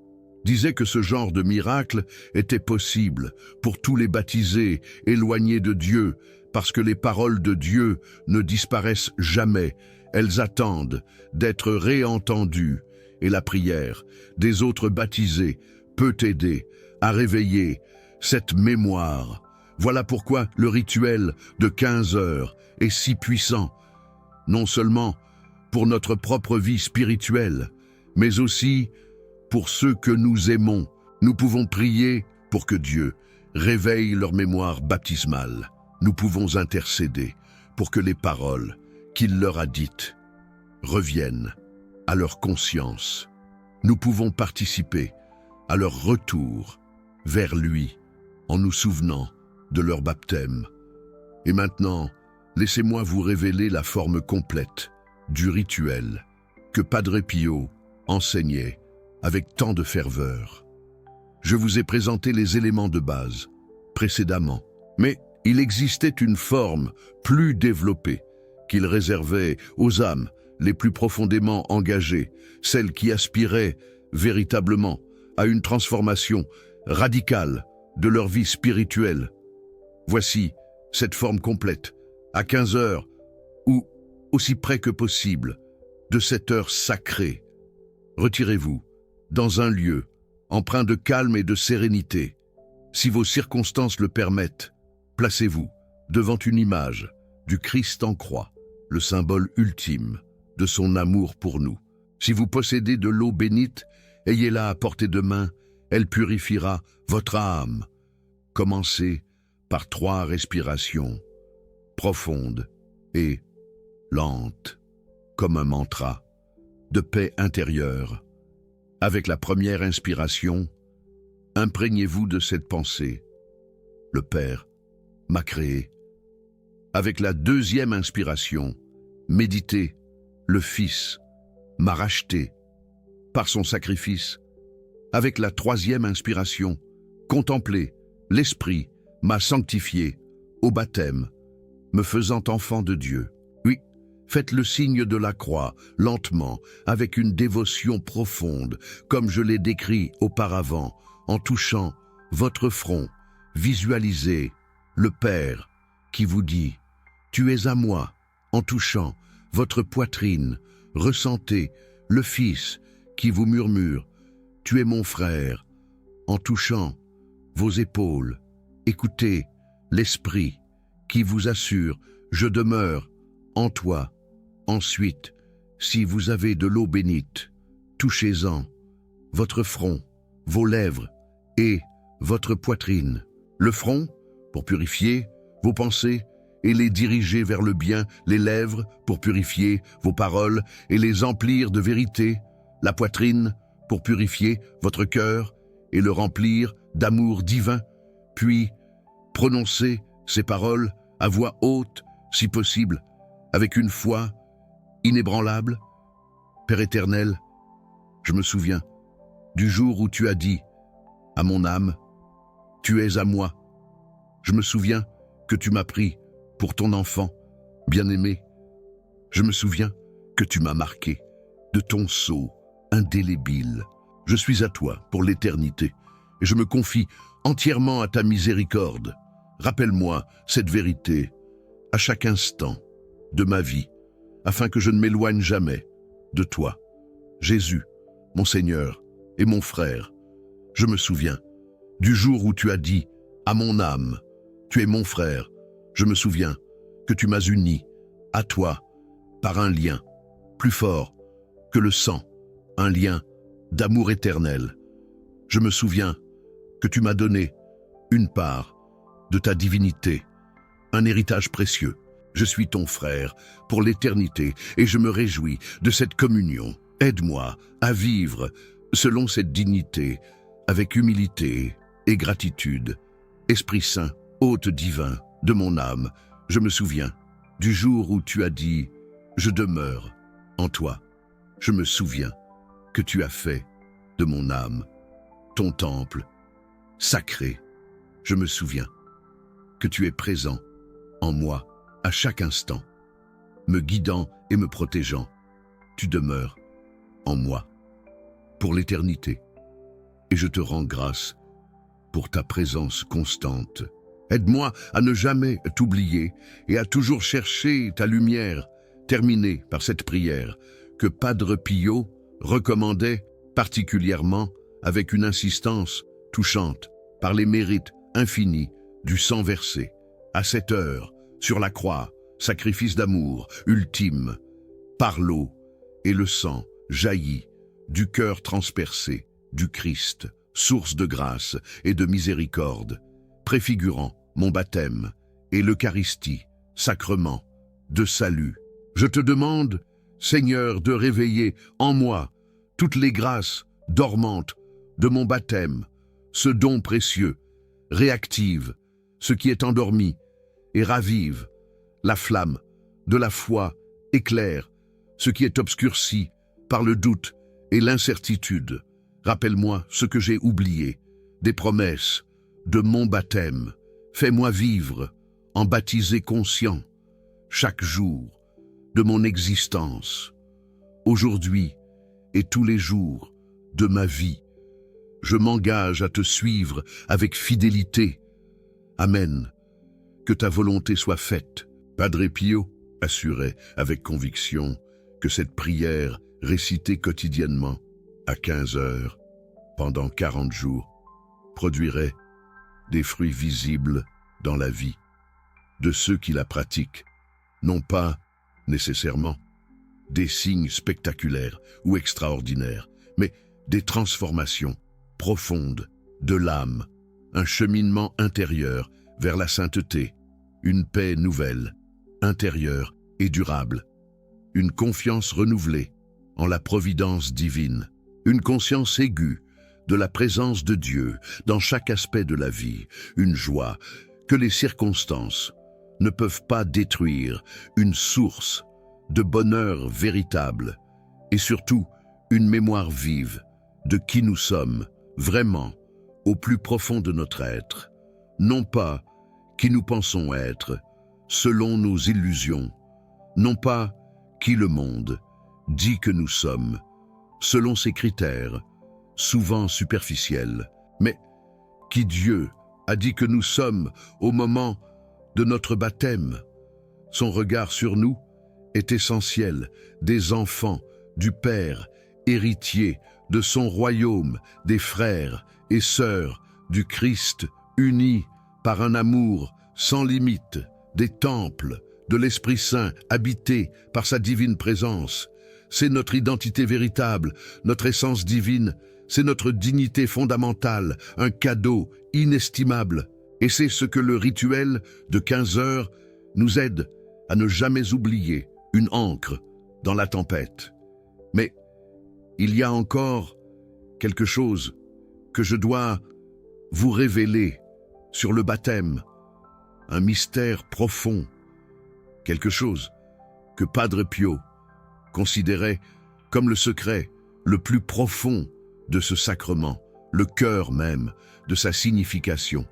disait que ce genre de miracle était possible pour tous les baptisés éloignés de Dieu, parce que les paroles de Dieu ne disparaissent jamais, elles attendent d'être réentendues, et la prière des autres baptisés peut aider à réveiller cette mémoire. Voilà pourquoi le rituel de 15 heures est si puissant, non seulement pour notre propre vie spirituelle, mais aussi pour ceux que nous aimons. Nous pouvons prier pour que Dieu réveille leur mémoire baptismale. Nous pouvons intercéder pour que les paroles qu'il leur a dites reviennent à leur conscience. Nous pouvons participer à leur retour vers lui en nous souvenant de leur baptême. Et maintenant, laissez-moi vous révéler la forme complète du rituel que Padre Pio enseignait avec tant de ferveur. Je vous ai présenté les éléments de base précédemment, mais il existait une forme plus développée qu'il réservait aux âmes les plus profondément engagées, celles qui aspiraient véritablement à une transformation radicale de leur vie spirituelle. Voici cette forme complète, à 15 heures, ou aussi près que possible, de cette heure sacrée. Retirez-vous dans un lieu empreint de calme et de sérénité. Si vos circonstances le permettent, placez-vous devant une image du Christ en croix, le symbole ultime de son amour pour nous. Si vous possédez de l'eau bénite, ayez-la à portée de main, elle purifiera votre âme. Commencez par 3 respirations profondes et lentes, comme un mantra de paix intérieure. Avec la première inspiration, imprégnez-vous de cette pensée. Le Père m'a créé. Avec la deuxième inspiration, méditez. Le Fils m'a racheté par son sacrifice. Avec la troisième inspiration, contemplez. L'Esprit m'a sanctifié au baptême, me faisant enfant de Dieu. Oui, faites le signe de la croix, lentement, avec une dévotion profonde, comme je l'ai décrit auparavant, en touchant votre front. Visualisez le Père qui vous dit « Tu es à moi », en touchant votre poitrine. Ressentez le Fils qui vous murmure « Tu es mon frère », en touchant vos épaules. Écoutez l'Esprit qui vous assure « Je demeure en toi. Ensuite, si vous avez de l'eau bénite, touchez-en votre front, vos lèvres et votre poitrine. Le front, pour purifier vos pensées et les diriger vers le bien, les lèvres, pour purifier vos paroles et les emplir de vérité, la poitrine, pour purifier votre cœur et le remplir d'amour divin, puis prononcez ces paroles à voix haute, si possible, avec une foi inébranlable. Père éternel, je me souviens du jour où tu as dit à mon âme, tu es à moi. Je me souviens que tu m'as pris pour ton enfant, bien-aimé. Je me souviens que tu m'as marqué de ton sceau indélébile. Je suis à toi pour l'éternité et je me confie entièrement à ta miséricorde. Rappelle-moi cette vérité à chaque instant de ma vie, afin que je ne m'éloigne jamais de toi. Jésus, mon Seigneur et mon frère, je me souviens du jour où tu as dit à mon âme, tu es mon frère. Je me souviens que tu m'as uni à toi par un lien plus fort que le sang, un lien d'amour éternel. Je me souviens que tu m'as donné une part de ta divinité, un héritage précieux. Je suis ton frère pour l'éternité et je me réjouis de cette communion. Aide-moi à vivre selon cette dignité, avec humilité et gratitude. Esprit Saint, hôte divin de mon âme, je me souviens du jour où tu as dit « Je demeure en toi ». Je me souviens que tu as fait de mon âme ton temple sacré. Je me souviens que tu es présent en moi à chaque instant, me guidant et me protégeant. Tu demeures en moi pour l'éternité et je te rends grâce pour ta présence constante. Aide-moi à ne jamais t'oublier et à toujours chercher ta lumière, terminée par cette prière que Padre Pio recommandait particulièrement avec une insistance touchante par les mérites infinis du sang versé. À cette heure, sur la croix, sacrifice d'amour ultime, par l'eau et le sang jaillit du cœur transpercé du Christ, source de grâce et de miséricorde, préfigurant mon baptême et l'Eucharistie, sacrement de salut. Je te demande, Seigneur, de réveiller en moi toutes les grâces dormantes de mon baptême, ce don précieux, réactive ce qui est endormi et ravive la flamme de la foi, éclaire ce qui est obscurci par le doute et l'incertitude. Rappelle-moi ce que j'ai oublié, des promesses de mon baptême. Fais-moi vivre en baptisé conscient chaque jour de mon existence. Aujourd'hui et tous les jours de ma vie, je m'engage à te suivre avec fidélité. Amen. Que ta volonté soit faite. Padre Pio assurait avec conviction que cette prière récitée quotidiennement à 15 heures pendant 40 jours produirait des fruits visibles dans la vie de ceux qui la pratiquent, non pas nécessairement des signes spectaculaires ou extraordinaires, mais des transformations profondes de l'âme, un cheminement intérieur vers la sainteté, une paix nouvelle, intérieure et durable, une confiance renouvelée en la providence divine, une conscience aiguë de la présence de Dieu dans chaque aspect de la vie, une joie que les circonstances ne peuvent pas détruire, une source de bonheur véritable et surtout une mémoire vive de qui nous sommes vraiment au plus profond de notre être, non pas qui nous pensons être selon nos illusions, non pas qui le monde dit que nous sommes selon ses critères, souvent superficiels, mais qui Dieu a dit que nous sommes au moment de notre baptême. Son regard sur nous est essentiel, des enfants du Père, héritiers de son royaume, des frères et sœurs du Christ, unis par un amour sans limite, des temples de l'Esprit Saint habité par sa divine présence. C'est notre identité véritable, notre essence divine, c'est notre dignité fondamentale, un cadeau inestimable. Et c'est ce que le rituel de 15 heures nous aide à ne jamais oublier, une ancre dans la tempête. Mais il y a encore quelque chose que je dois vous révéler sur le baptême, un mystère profond, quelque chose que Padre Pio considérait comme le secret le plus profond de ce sacrement, le cœur même de sa signification.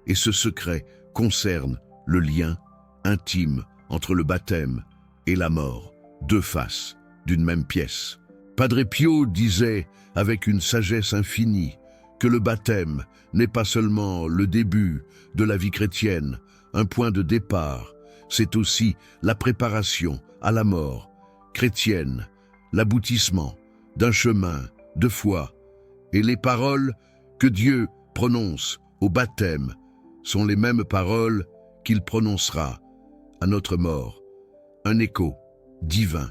Et ce secret concerne le lien intime entre le baptême et la mort, deux faces d'une même pièce. Padre Pio disait avec une sagesse infinie que le baptême n'est pas seulement le début de la vie chrétienne, un point de départ, c'est aussi la préparation à la mort chrétienne, l'aboutissement d'un chemin de foi. Et les paroles que Dieu prononce au baptême sont les mêmes paroles qu'il prononcera à notre mort, un écho divin,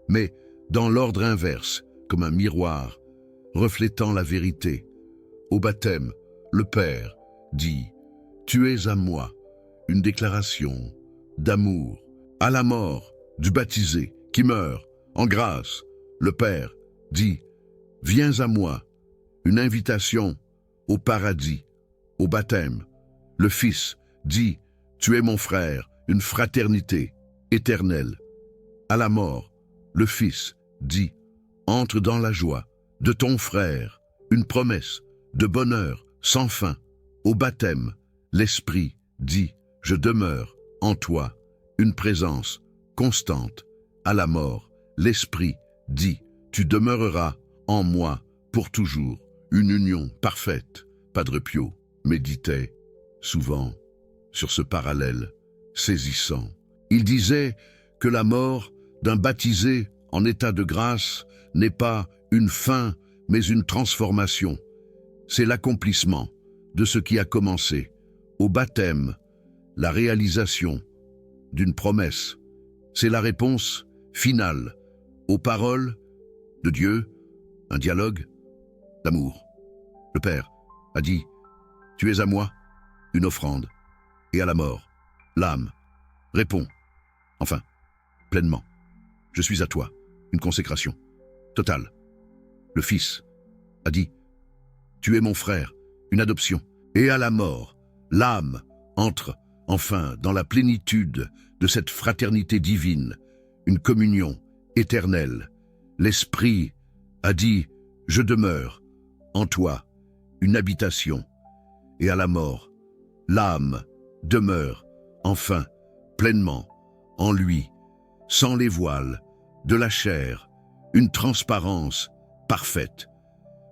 mais dans l'ordre inverse, comme un miroir, reflétant la vérité. Au baptême, le Père dit « Tu es à moi », une déclaration d'amour. À la mort du baptisé qui meurt en grâce, le Père dit « Viens à moi », une invitation au paradis. Au baptême, le Fils dit « Tu es mon frère », une fraternité éternelle. À la mort, le Fils dit « Entre dans la joie de ton frère », une promesse de bonheur sans fin. Au baptême, l'Esprit dit « Je demeure en toi », une présence constante. À la mort, l'Esprit dit « Tu demeureras en moi pour toujours », une union parfaite. Padre Pio méditait souvent sur ce parallèle saisissant. Il disait que la mort d'un baptisé en état de grâce n'est pas une fin, mais une transformation. C'est l'accomplissement de ce qui a commencé. Au baptême, la réalisation d'une promesse. C'est la réponse finale aux paroles de Dieu, un dialogue d'amour. Le Père a dit « Tu es à moi, une offrande », et à la mort, l'âme répond, enfin, pleinement « Je suis à toi, une consécration totale ». Le Fils a dit « Tu es mon frère, une adoption ». Et à la mort, l'âme entre enfin dans la plénitude de cette fraternité divine, une communion éternelle. L'Esprit a dit « Je demeure en toi, une habitation ». Et à la mort, l'âme demeure enfin pleinement en lui, sans les voiles de la chair, une transparence parfaite.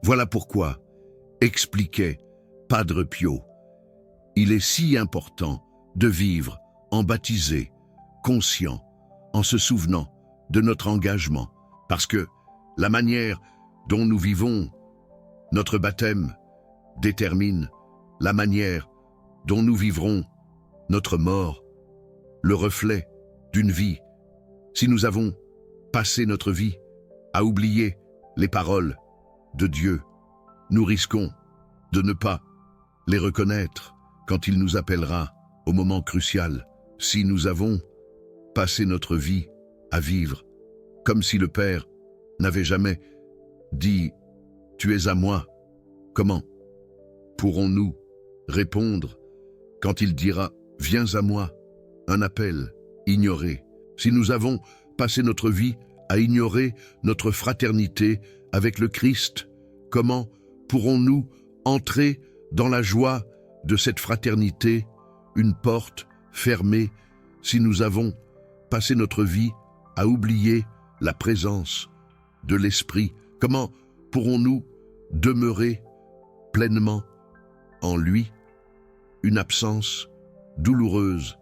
Voilà pourquoi, expliquait Padre Pio, il est si important de vivre en baptisé, conscient, en se souvenant de notre engagement, parce que la manière dont nous vivons notre baptême détermine la manière dont nous vivrons notre mort, le reflet d'une vie. Si nous avons passé notre vie à oublier les paroles de Dieu, nous risquons de ne pas les reconnaître quand il nous appellera au moment crucial. Si nous avons passé notre vie à vivre comme si le Père n'avait jamais dit « Tu es à moi », comment pourrons-nous répondre quand il dira « Viens à moi », un appel ignoré? Si nous avons passé notre vie à ignorer notre fraternité avec le Christ, comment pourrons-nous entrer dans la joie de cette fraternité, une porte fermée, si nous avons passé notre vie à oublier la présence de l'Esprit? Comment pourrons-nous demeurer pleinement en lui? Une absence douloureuse.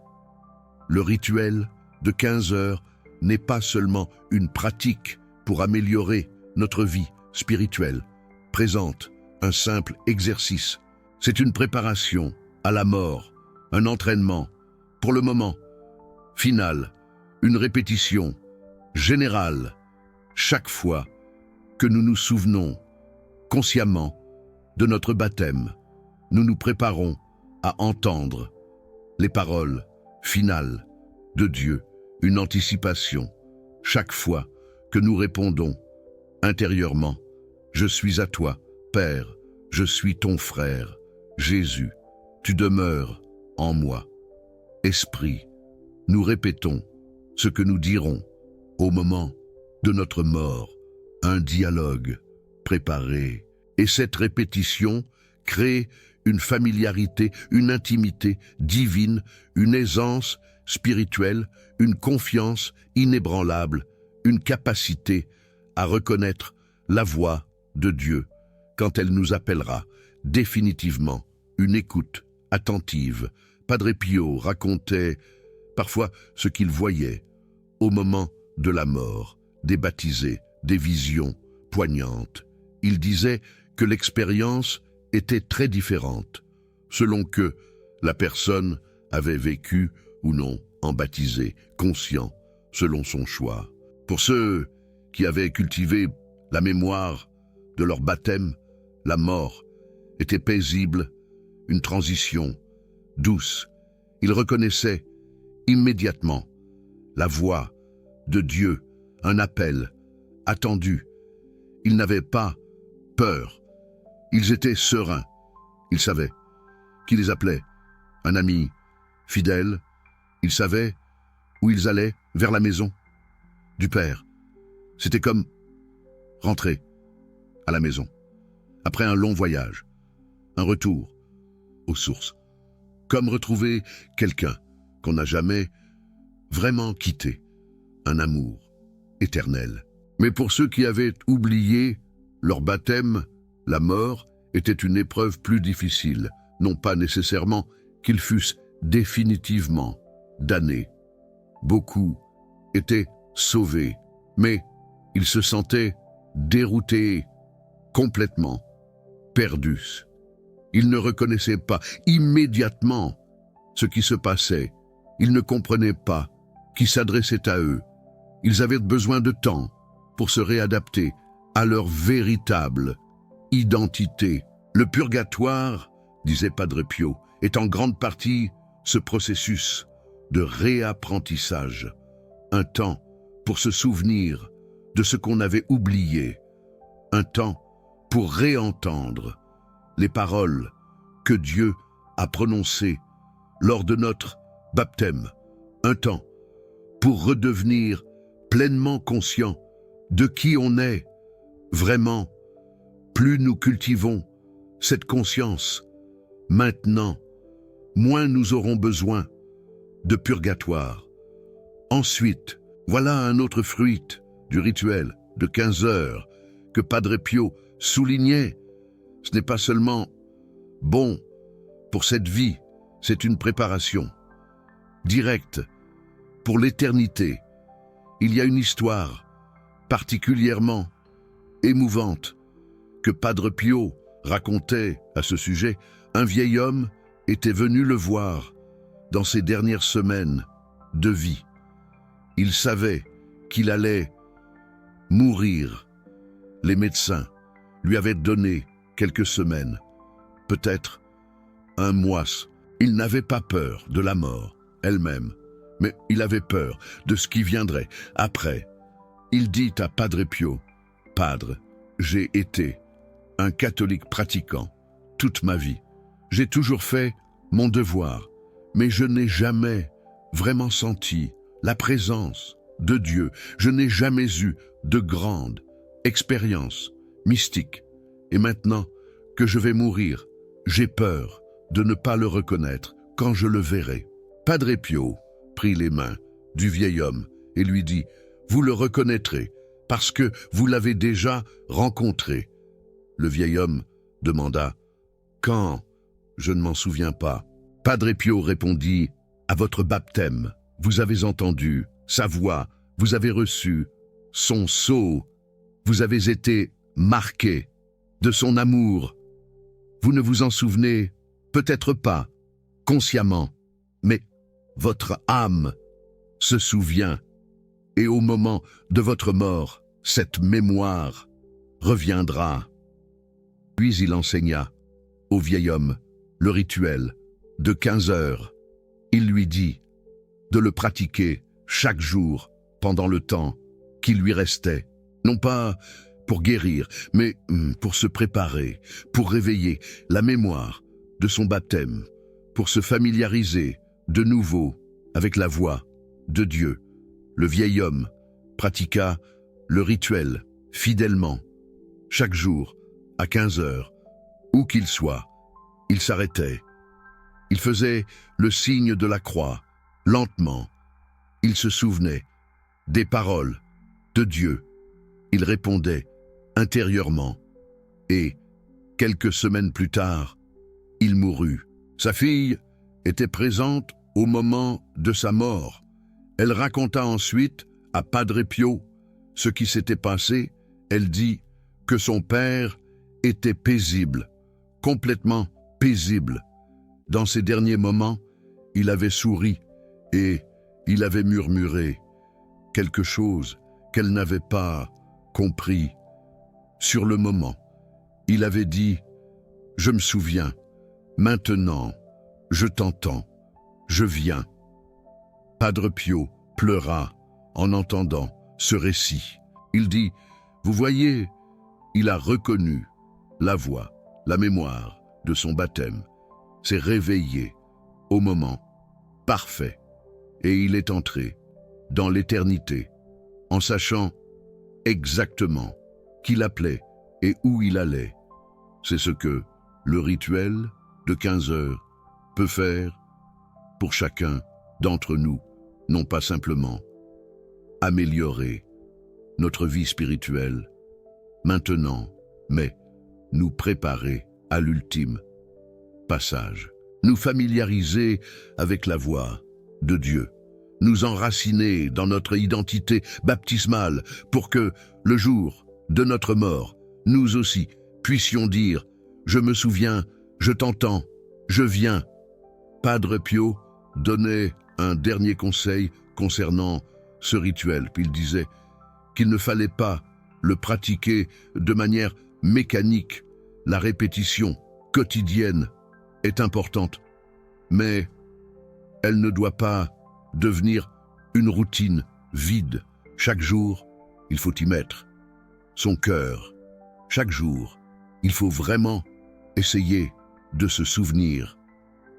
Le rituel de 15 heures n'est pas seulement une pratique pour améliorer notre vie spirituelle, présente un simple exercice. C'est une préparation à la mort, un entraînement, pour le moment, finale, une répétition générale, chaque fois que nous nous souvenons consciemment de notre baptême, nous nous préparons à entendre les paroles finales de Dieu, une anticipation, chaque fois que nous répondons intérieurement, je suis à toi, Père, je suis ton frère, Jésus, tu demeures en moi. Esprit, nous répétons ce que nous dirons au moment de notre mort, un dialogue préparé. Et cette répétition crée une familiarité, une intimité divine, une aisance spirituelle, une confiance inébranlable, une capacité à reconnaître la voix de Dieu quand elle nous appellera définitivement, une écoute attentive. Padre Pio racontait parfois ce qu'il voyait au moment de la mort, des baptisés, des visions poignantes. Il disait que l'expérience était très différente, selon que la personne avait vécu ou non en baptisé, conscient, selon son choix. Pour ceux qui avaient cultivé la mémoire de leur baptême, la mort était paisible, une transition douce. Ils reconnaissaient immédiatement la voix de Dieu, un appel attendu. Ils n'avaient pas peur. Ils étaient sereins. Ils savaient qui les appelait. Un ami fidèle. Ils savaient où ils allaient, vers la maison du Père. C'était comme rentrer à la maison, après un long voyage, un retour aux sources, comme retrouver quelqu'un qu'on n'a jamais vraiment quitté, un amour éternel. Mais pour ceux qui avaient oublié leur baptême, la mort était une épreuve plus difficile, non pas nécessairement qu'ils fussent définitivement damnés. Beaucoup étaient sauvés, mais ils se sentaient déroutés, complètement perdus. Ils ne reconnaissaient pas immédiatement ce qui se passait. Ils ne comprenaient pas qui s'adressait à eux. Ils avaient besoin de temps pour se réadapter à leur véritable identité. Le purgatoire, disait Padre Pio, est en grande partie ce processus de réapprentissage, un temps pour se souvenir de ce qu'on avait oublié, un temps pour réentendre les paroles que Dieu a prononcées lors de notre baptême, un temps pour redevenir pleinement conscient de qui on est vraiment. Plus nous cultivons cette conscience, maintenant, moins nous aurons besoin de purgatoire. Ensuite, voilà un autre fruit du rituel de 15 heures que Padre Pio soulignait. Ce n'est pas seulement bon pour cette vie, c'est une préparation directe pour l'éternité. Il y a une histoire particulièrement émouvante que Padre Pio racontait à ce sujet. Un vieil homme était venu le voir dans ses dernières semaines de vie. Il savait qu'il allait mourir. Les médecins lui avaient donné quelques semaines, peut-être un mois. Il n'avait pas peur de la mort elle-même, mais il avait peur de ce qui viendrait après. Il dit à Padre Pio, « Padre, j'ai été un catholique pratiquant toute ma vie. J'ai toujours fait mon devoir, mais je n'ai jamais vraiment senti la présence de Dieu. Je n'ai jamais eu de grande expérience mystique. Et maintenant que je vais mourir, j'ai peur de ne pas le reconnaître quand je le verrai. » Padre Pio prit les mains du vieil homme et lui dit, « Vous le reconnaîtrez parce que vous l'avez déjà rencontré. » Le vieil homme demanda, « Quand ? Je ne m'en souviens pas. » Padre Pio répondit, « À votre baptême, vous avez entendu sa voix, vous avez reçu son sceau, vous avez été marqué de son amour. Vous ne vous en souvenez peut-être pas consciemment, mais votre âme se souvient, et au moment de votre mort, cette mémoire reviendra. Puis il enseigna au vieil homme le rituel de 15 heures. Il lui dit de le pratiquer chaque jour pendant le temps qui lui restait, non pas pour guérir, mais pour se préparer, pour réveiller la mémoire de son baptême, pour se familiariser de nouveau avec la voix de Dieu. Le vieil homme pratiqua le rituel fidèlement, chaque jour, à 15 heures, où qu'il soit. Il s'arrêtait. Il faisait le signe de la croix, lentement. Il se souvenait des paroles de Dieu. Il répondait intérieurement. Et, quelques semaines plus tard, il mourut. Sa fille était présente au moment de sa mort. Elle raconta ensuite à Padre Pio ce qui s'était passé. Elle dit que son père était paisible, complètement paisible. Dans ces derniers moments, il avait souri et il avait murmuré quelque chose qu'elle n'avait pas compris. Sur le moment, il avait dit « Je me souviens, maintenant, je t'entends, je viens ». Padre Pio pleura en entendant ce récit. Il dit « Vous voyez, il a reconnu la voix, la mémoire de son baptême, s'est réveillé au moment parfait et il est entré dans l'éternité en sachant exactement qui l'appelait et où il allait. C'est ce que le rituel de 15 heures peut faire pour chacun d'entre nous, non pas simplement améliorer notre vie spirituelle maintenant, mais nous préparer à l'ultime passage, nous familiariser avec la voix de Dieu, nous enraciner dans notre identité baptismale pour que, le jour de notre mort, nous aussi puissions dire « Je me souviens, je t'entends, je viens ». Padre Pio donnait un dernier conseil concernant ce rituel, puis il disait qu'il ne fallait pas le pratiquer de manière mécanique. La répétition quotidienne est importante, mais elle ne doit pas devenir une routine vide. Chaque jour, il faut y mettre son cœur. Chaque jour, il faut vraiment essayer de se souvenir,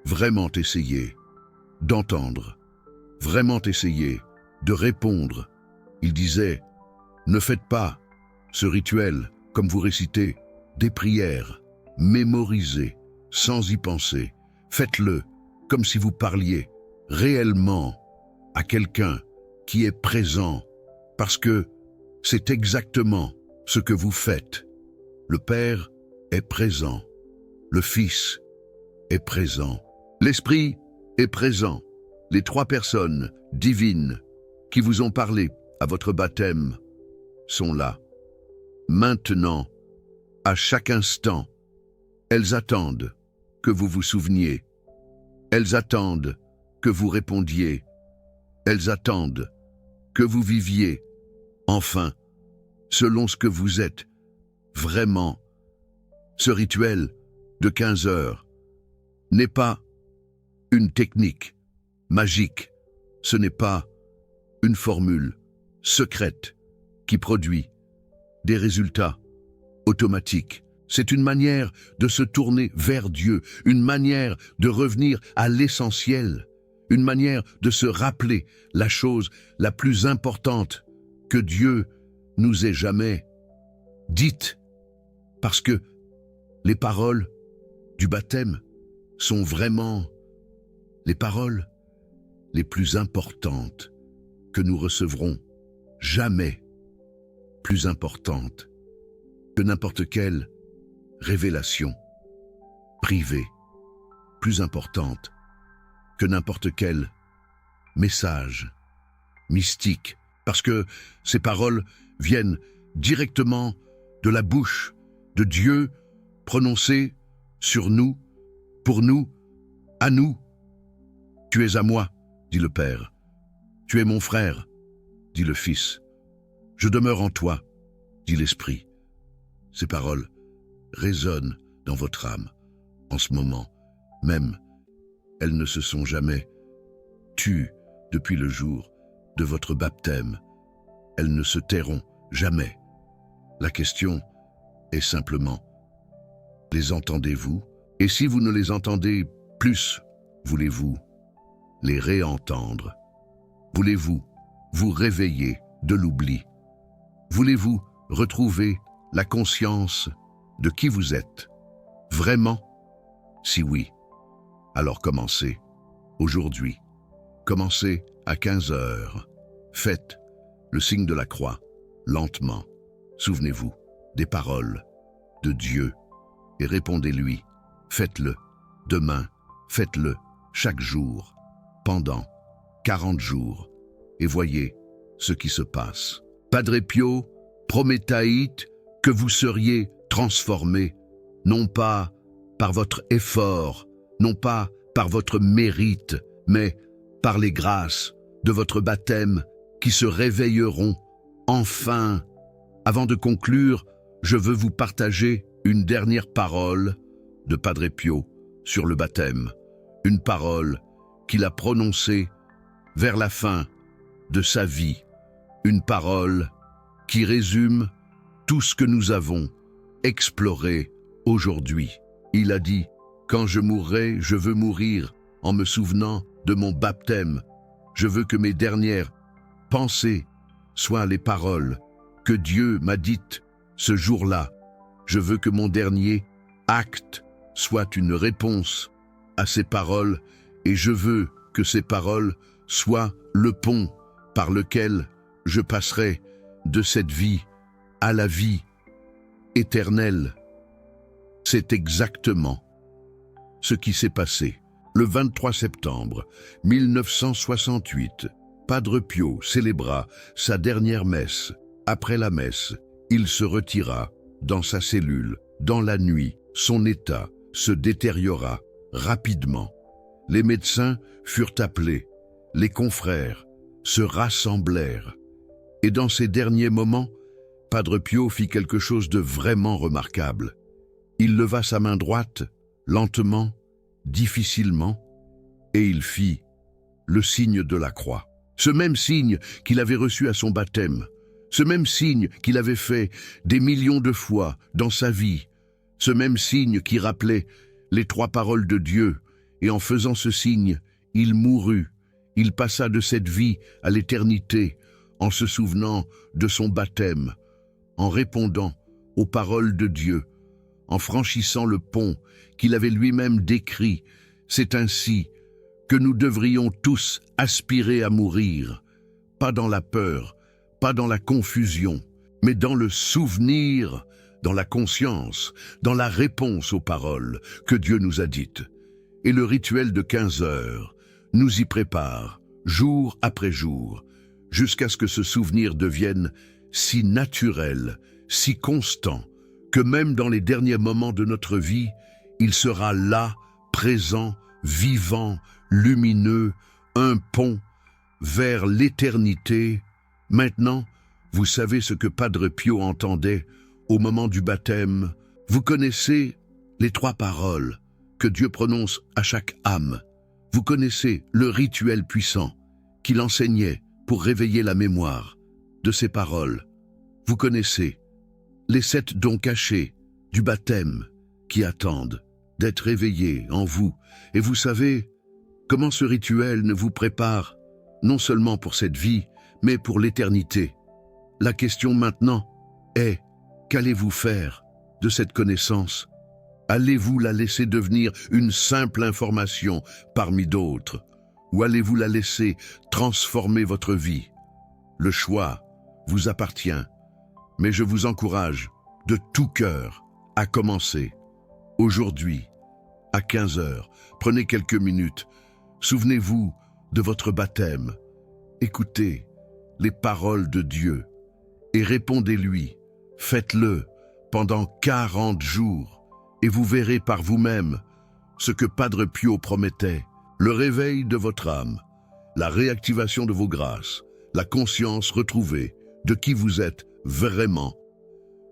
vraiment essayer d'entendre, vraiment essayer de répondre. Il disait, ne faites pas ce rituel comme vous récitez des prières, mémorisez sans y penser. Faites-le comme si vous parliez réellement à quelqu'un qui est présent, parce que c'est exactement ce que vous faites. Le Père est présent, le Fils est présent, l'Esprit est présent. Les trois personnes divines qui vous ont parlé à votre baptême sont là. Maintenant, à chaque instant, elles attendent que vous vous souveniez. Elles attendent que vous répondiez. Elles attendent que vous viviez. Enfin, selon ce que vous êtes, vraiment, ce rituel de 15 heures n'est pas une technique magique. Ce n'est pas une formule secrète qui produit des résultats automatiques. C'est une manière de se tourner vers Dieu, une manière de revenir à l'essentiel, une manière de se rappeler la chose la plus importante que Dieu nous ait jamais dite, parce que les paroles du baptême sont vraiment les paroles les plus importantes que nous recevrons, jamais plus importantes que n'importe quelle révélation privée, plus importante que n'importe quel message mystique, parce que ces paroles viennent directement de la bouche de Dieu, prononcées sur nous, pour nous, à nous. Tu es à moi, dit le Père. Tu es mon frère, dit le Fils. Je demeure en toi, dit l'Esprit. Ces paroles résonnent dans votre âme. En ce moment, même, elles ne se sont jamais tues depuis le jour de votre baptême. Elles ne se tairont jamais. La question est simplement, les entendez-vous? Et si vous ne les entendez plus, voulez-vous les réentendre? Voulez-vous vous réveiller de l'oubli? Voulez-vous retrouver la conscience de qui vous êtes? Vraiment? Si oui, alors commencez aujourd'hui. Commencez à 15 heures. Faites le signe de la croix, lentement. Souvenez-vous des paroles de Dieu et répondez-lui. Faites-le demain, faites-le chaque jour, pendant 40 jours, et voyez ce qui se passe. Padre Pio promettait que vous seriez transformés, non pas par votre effort, non pas par votre mérite, mais par les grâces de votre baptême qui se réveilleront enfin. Avant de conclure, je veux vous partager une dernière parole de Padre Pio sur le baptême, une parole qu'il a prononcée vers la fin de sa vie, une parole qui résume tout ce que nous avons exploré aujourd'hui. Il a dit « Quand je mourrai, je veux mourir en me souvenant de mon baptême. Je veux que mes dernières pensées soient les paroles que Dieu m'a dites ce jour-là. Je veux que mon dernier acte soit une réponse à ces paroles et je veux que ces paroles soient le pont par lequel je passerai de cette vie à la vie éternelle. » C'est exactement ce qui s'est passé. Le 23 septembre 1968, Padre Pio célébra sa dernière messe. Après la messe, il se retira dans sa cellule. Dans la nuit, son état se détériora rapidement. Les médecins furent appelés, les confrères se rassemblèrent. Et dans ces derniers moments, Padre Pio fit quelque chose de vraiment remarquable. Il leva sa main droite, lentement, difficilement, et il fit le signe de la croix. Ce même signe qu'il avait reçu à son baptême, ce même signe qu'il avait fait des millions de fois dans sa vie, ce même signe qui rappelait les 3 paroles de Dieu, et en faisant ce signe, il mourut, il passa de cette vie à l'éternité, en se souvenant de son baptême, en répondant aux paroles de Dieu, en franchissant le pont qu'il avait lui-même décrit. C'est ainsi que nous devrions tous aspirer à mourir, pas dans la peur, pas dans la confusion, mais dans le souvenir, dans la conscience, dans la réponse aux paroles que Dieu nous a dites. Et le rituel de 15 heures nous y prépare, jour après jour, jusqu'à ce que ce souvenir devienne si naturel, si constant, que même dans les derniers moments de notre vie, il sera là, présent, vivant, lumineux, un pont vers l'éternité. Maintenant, vous savez ce que Padre Pio entendait au moment du baptême. Vous connaissez les 3 paroles que Dieu prononce à chaque âme. Vous connaissez le rituel puissant qu'il enseignait pour réveiller la mémoire de ces paroles. Vous connaissez les 7 dons cachés du baptême qui attendent d'être réveillés en vous. Et vous savez comment ce rituel ne vous prépare non seulement pour cette vie, mais pour l'éternité. La question maintenant est, qu'allez-vous faire de cette connaissance? Allez-vous la laisser devenir une simple information parmi d'autres? Ou allez-vous la laisser transformer votre vie? Le choix vous appartient, mais je vous encourage de tout cœur à commencer. Aujourd'hui, à 15 heures, prenez quelques minutes, souvenez-vous de votre baptême, écoutez les paroles de Dieu et répondez-lui. Faites-le pendant 40 jours et vous verrez par vous-même ce que Padre Pio promettait, le réveil de votre âme, la réactivation de vos grâces, la conscience retrouvée de qui vous êtes vraiment.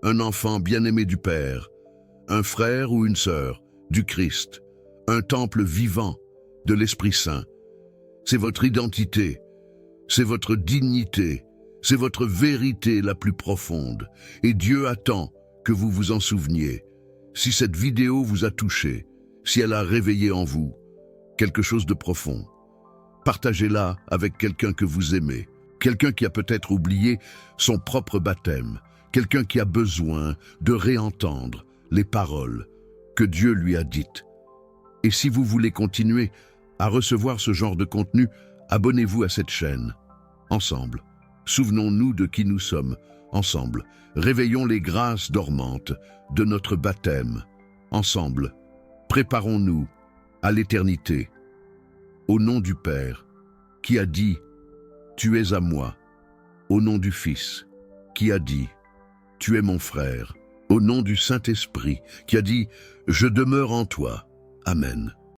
Un enfant bien-aimé du Père, un frère ou une sœur du Christ, un temple vivant de l'Esprit Saint. C'est votre identité, c'est votre dignité, c'est votre vérité la plus profonde. Et Dieu attend que vous vous en souveniez. Si cette vidéo vous a touché, si elle a réveillé en vous quelque chose de profond, partagez-la avec quelqu'un que vous aimez, quelqu'un qui a peut-être oublié son propre baptême, quelqu'un qui a besoin de réentendre les paroles que Dieu lui a dites. Et si vous voulez continuer à recevoir ce genre de contenu, abonnez-vous à cette chaîne. Ensemble, souvenons-nous de qui nous sommes. Ensemble, réveillons les grâces dormantes de notre baptême. Ensemble, préparons-nous à l'éternité. Au nom du Père, qui a dit « Tu es à moi », au nom du Fils, qui a dit « Tu es mon frère », au nom du Saint-Esprit, qui a dit « Je demeure en toi ». Amen.